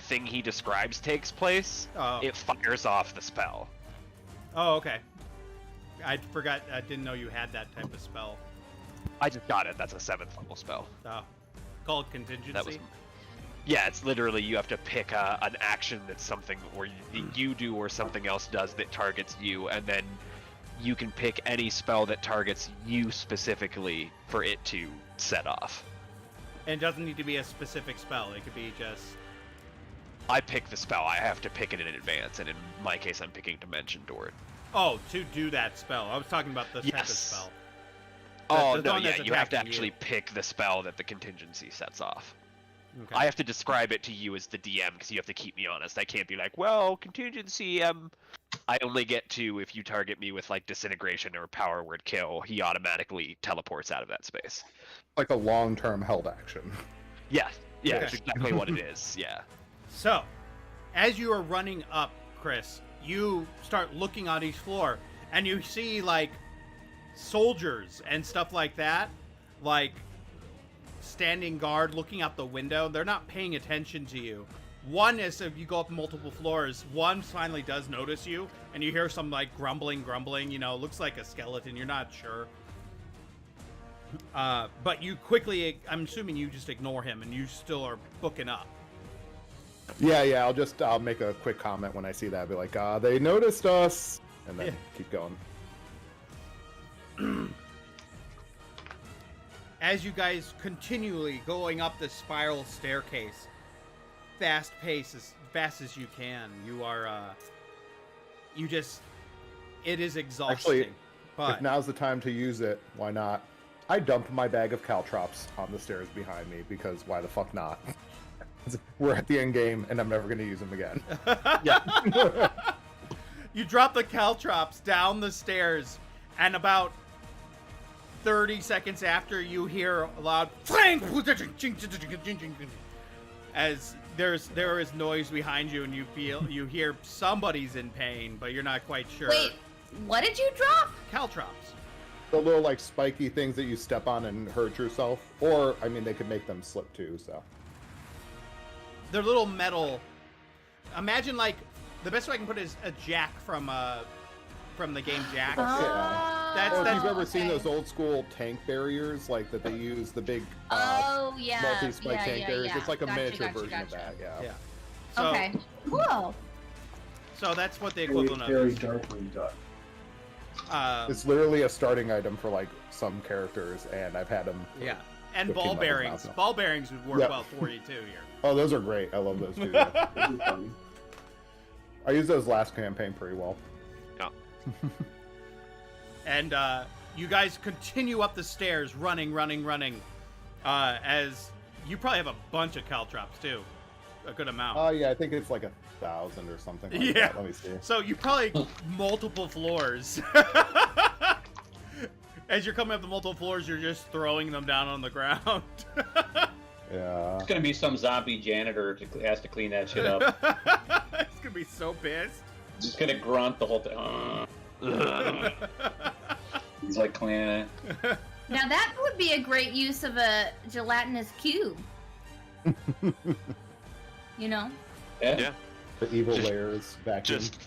thing he describes takes place, Oh. it fires off the spell. Oh, okay. I forgot. I didn't know you had that type of spell. I just got it. That's a 7th level spell. Oh. Called contingency? That was. Yeah, it's literally you have to pick an action that's something or you do or something else does that targets you, and then you can pick any spell that targets you specifically for it to set off. And it doesn't need to be a specific spell. It could be just... I pick the spell. I have to pick it in advance, and in my case, I'm picking Dimension Door. Oh, to do that spell. I was talking about the type of Yes. spell. Oh, the no, one yeah, that's you have to attacking actually you. pick the spell that the contingency sets off. Okay. I have to describe it to you as the DM because you have to keep me honest. I can't be like, well, contingency, I only get to if you target me with like disintegration or power word kill, he automatically teleports out of that space. Like a long-term held action. Yeah, yeah, Okay. that's exactly what it is. Yeah. So, as you are running up, Chris, you start looking on each floor, and you see, like, soldiers and stuff like that, like, standing guard, looking out the window. They're not paying attention to you. One is, if you go up multiple floors, one finally does notice you, and you hear some, like, grumbling, you know, looks like a skeleton, you're not sure. But you quickly, I'm assuming you just ignore him, and you still are booking up. Yeah, I'll make a quick comment when I see that. I'll be like, they noticed us, and then Yeah. keep going. As you guys continually going up this spiral staircase, fast pace, as fast as you can, you are, it is exhausting. Actually, but If now's the time to use it, why not? I dumped my bag of caltrops on the stairs behind me because why the fuck not? We're at the end game, and I'm never going to use them again. yeah. You drop the caltrops down the stairs, and about 30 seconds after, you hear a loud clang as there is noise behind you, and you hear somebody's in pain, but you're not quite sure. Wait, what did you drop? Caltrops. The little, like, spiky things that you step on and hurt yourself. Or, I mean, they could make them slip too, so. They're little metal. Imagine, like, the best way I can put it is a jack from the game Jack. Yeah. Or if you've ever seen okay. those old school tank barriers, like that they use the big Oh, yeah. multi-spike yeah, tank yeah, barriers. yeah. It's like a Gotcha, miniature gotcha, version of gotcha. that, yeah. Yeah. So, Okay, cool. So that's what the Very, equivalent of very is. darkly done. It's literally a starting item for like some characters, and I've had them. Yeah. And 15 ball levels bearings. now, so. Ball bearings would work Yep. well for you too here. Oh, those are great. I love those too. Yeah. This is funny. I used those last campaign pretty well. And you guys continue up the stairs, running. As you probably have a bunch of caltrops too, a good amount. Oh yeah, I think it's like 1,000 or something. Like Yeah. that. Let me see. So you probably multiple floors. As you're coming up the multiple floors, you're just throwing them down on the ground. Yeah. It's gonna be some zombie janitor to has to clean that shit up. It's gonna be so pissed. Just gonna grunt the whole time. He's like cleaning it. Now that would be a great use of a gelatinous cube. You know? Yeah. The evil Just- layers vacuum. Just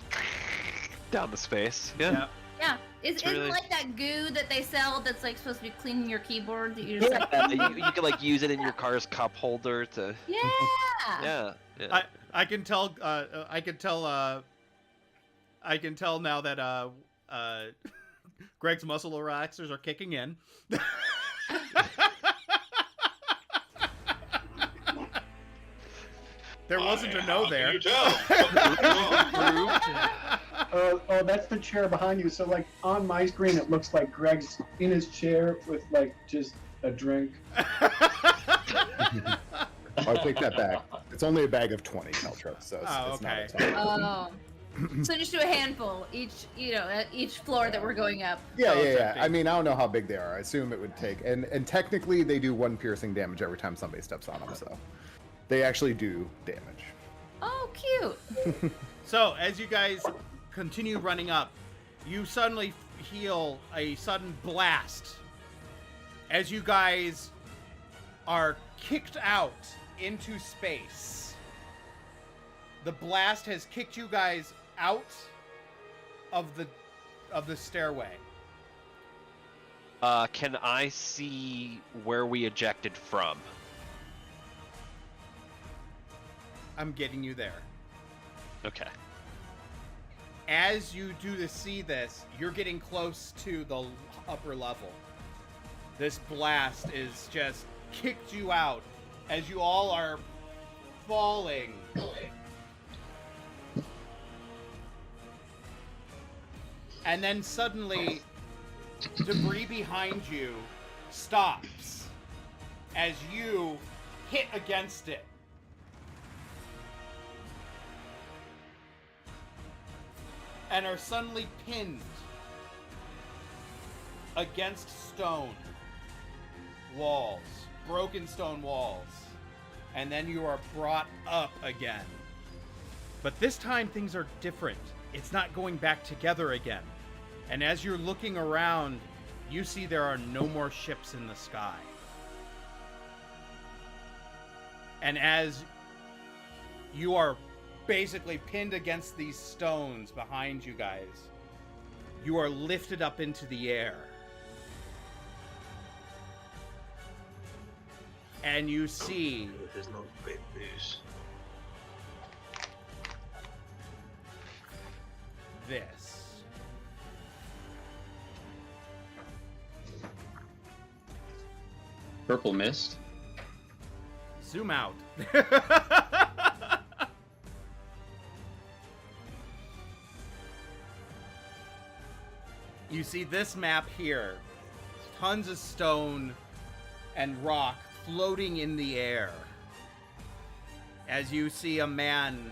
down the space. Yeah. Yeah. Isn't really- like that goo that they sell that's like supposed to be cleaning your keyboard that you just like You can like use it in your car's cup holder to. Yeah. Yeah. I can tell. I can tell. I can tell now that Greg's muscle relaxers are kicking in. There wasn't a no there. How can you tell? Oh, that's the chair behind you. So like on my screen, it looks like Greg's in his chair with like just a drink. I'll take that back. It's only a bag of 20, Keltro, so it's, Oh, it's not a okay. ton. Oh. So just do a handful at each floor that we're going up. Yeah, Oh, yeah, it's yeah. empty. I mean, I don't know how big they are. I assume it would take, and technically they do 1 piercing damage every time somebody steps on them, so they actually do damage. Oh, cute. So as you guys continue running up, you suddenly feel a sudden blast. As you guys are kicked out into space. The blast has kicked you guys out of the stairway. Can I see where we ejected from? I'm getting you there. Okay. As you do to see this, you're getting close to the upper level. This blast is just kicked you out as you all are falling. And then suddenly, debris behind you stops as you hit against it. And are suddenly pinned against stone walls, broken stone walls. And then you are brought up again. But this time things are different. It's not going back together again. And as you're looking around, you see there are no more ships in the sky. And as you are basically pinned against these stones behind you guys, you are lifted up into the air. And you see There's no great news. this. Purple mist. Zoom out. You see this map here. Tons of stone and rock floating in the air. As you see a man,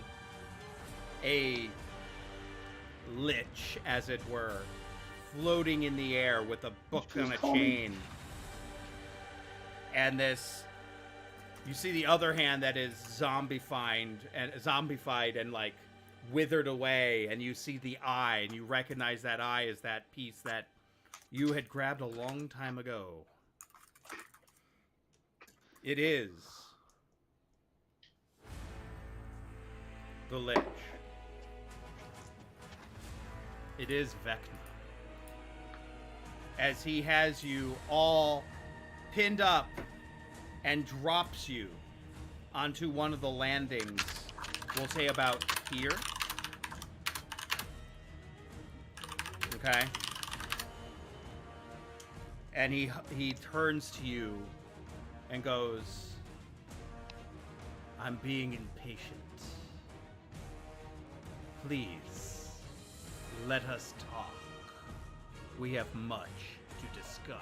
a lich, as it were, floating in the air with a book on a chain. And this, you see the other hand that is zombified and like withered away, and you see the eye, and you recognize that eye as that piece that you had grabbed a long time ago. It is the Lich. It is Vecna. As he has you all pinned up and drops you onto one of the landings, we'll say about here. Okay. And he turns to you and goes, "I'm being impatient. Please, let us talk. We have much to discuss."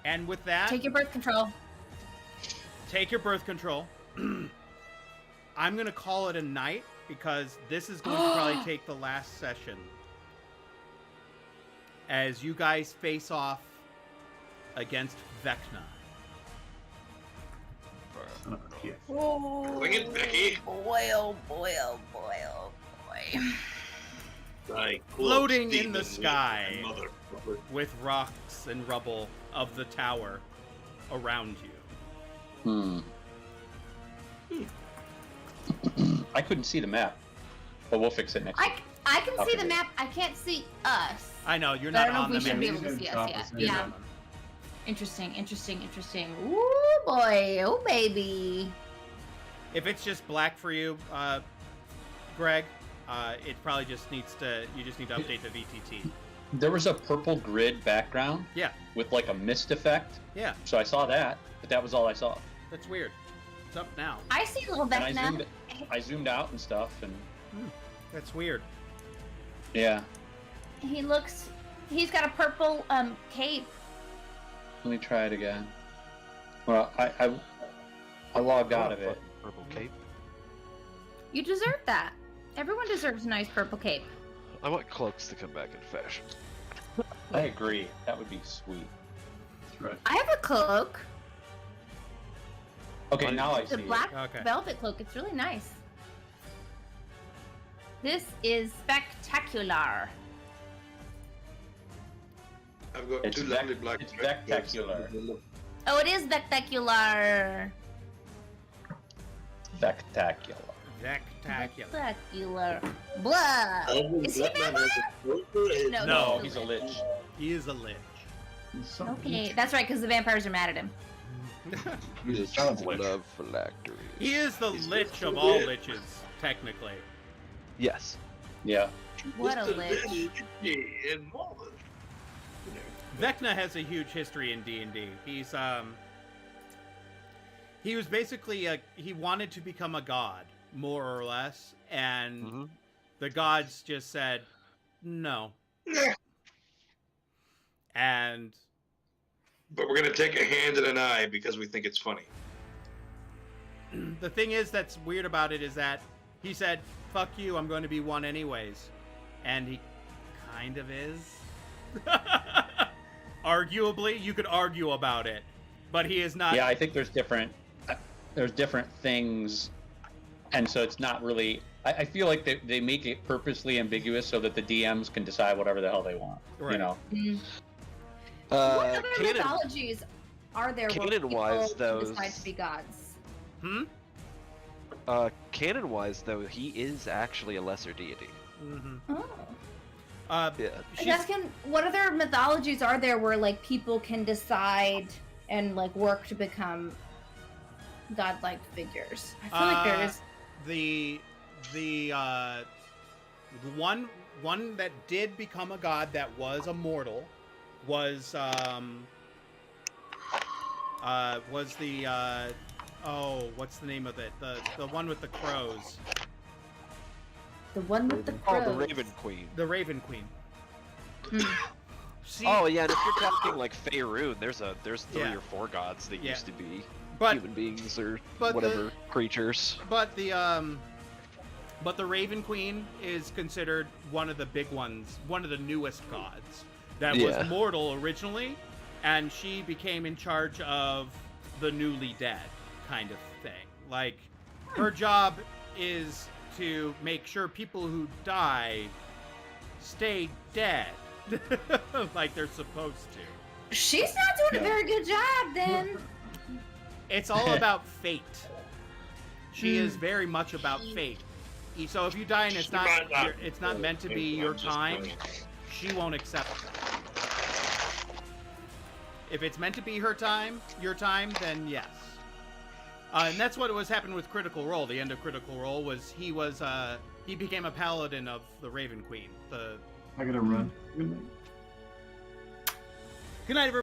And with that, Take your birth control. take your birth control. I'm going to call it a night. because this is going to probably take the last session as you guys face off against Vecna. Son of a bitch. Oh, Bring it, Becky. boy, oh boy, oh boy, oh boy. Thy Floating close in the demon sky. with thy mother. With rocks and rubble of the tower around you. I couldn't see the map, but we'll fix it next week. I can I'll see the figure it. map. I can't see us. I know, you're But I not don't know on if the we should be map. able to see He's us gonna yet. chop us in. Yeah. Interesting, interesting, interesting. Ooh, boy. Oh, baby. If it's just black for you, Greg, it probably just needs to. You just need to update the VTT. There was a purple grid background Yeah, with like a mist effect, yeah, so I saw that, but that was all I saw. that's weird. It's up now. I see little And Vecna. I zoomed out and stuff, and That's weird. yeah. He's got a purple cape. Let me try it again. Well, I logged out of it. Purple cape. You deserve that. Everyone deserves a nice purple cape. I want cloaks to come back in fashion. I agree. That would be sweet. That's right. I have a cloak. Okay, now I It's a see it. black Okay. velvet cloak. It's really nice. This is spectacular. I've got It's two vec- lovely black. it's spectacular. Oh, it is spectacular. Spectacular. Spectacular. Spectacular. Blah. Is he a vampire? No. No, he's a lich. He is a lich. He's son of a Okay, bitch. that's right, because the vampires are mad at him. He's a son of a lich. love phylactery. He is the lich of all liches, technically. Yes. Yeah. What a lich. Vecna has a huge history in D&D. He was basically he wanted to become a god, more or less, and Mhm. the gods just said no. And But we're gonna take a hand and an eye because we think it's funny. the thing is that's weird about it is that he said, "Fuck you, I'm going to be one anyways," and he kind of is. Arguably, you could argue about it, but he is not. Yeah, I think there's different things, and so it's not really. I feel like they make it purposely ambiguous so that the DMs can decide whatever the hell they want. Right. You know. What other Canon, mythologies are there where canon-wise, people those- decide to be gods? canon-wise, though, he is actually a lesser deity. Mm-hmm. Oh. Yeah. I guess what other mythologies are there where like people can decide and like work to become godlike figures? I feel like there is. The one that did become a god that was a mortal was the what's the name of it? The one with the crows. The one with the Oh, crows. the Raven Queen. The Raven Queen. See, Oh yeah, and if you're talking like Faerun, there's 3 Yeah. or 4 gods that Yeah. used to be but human beings or but whatever creatures. but the Raven Queen is considered one of the big ones, one of the newest gods that Yeah. was mortal originally, and she became in charge of the newly dead kind of thing. Like, her job is to make sure people who die stay dead, like they're supposed to. She's not doing a very good job then. It's all about fate. She is very much about fate. So if you die and it's not meant to be your time, she won't accept it. If it's meant to be her time, your time, then yes. And that's what was happening with Critical Role. The end of Critical Role was he became a paladin of the Raven Queen. I gotta run. Good night. Good night, everybody.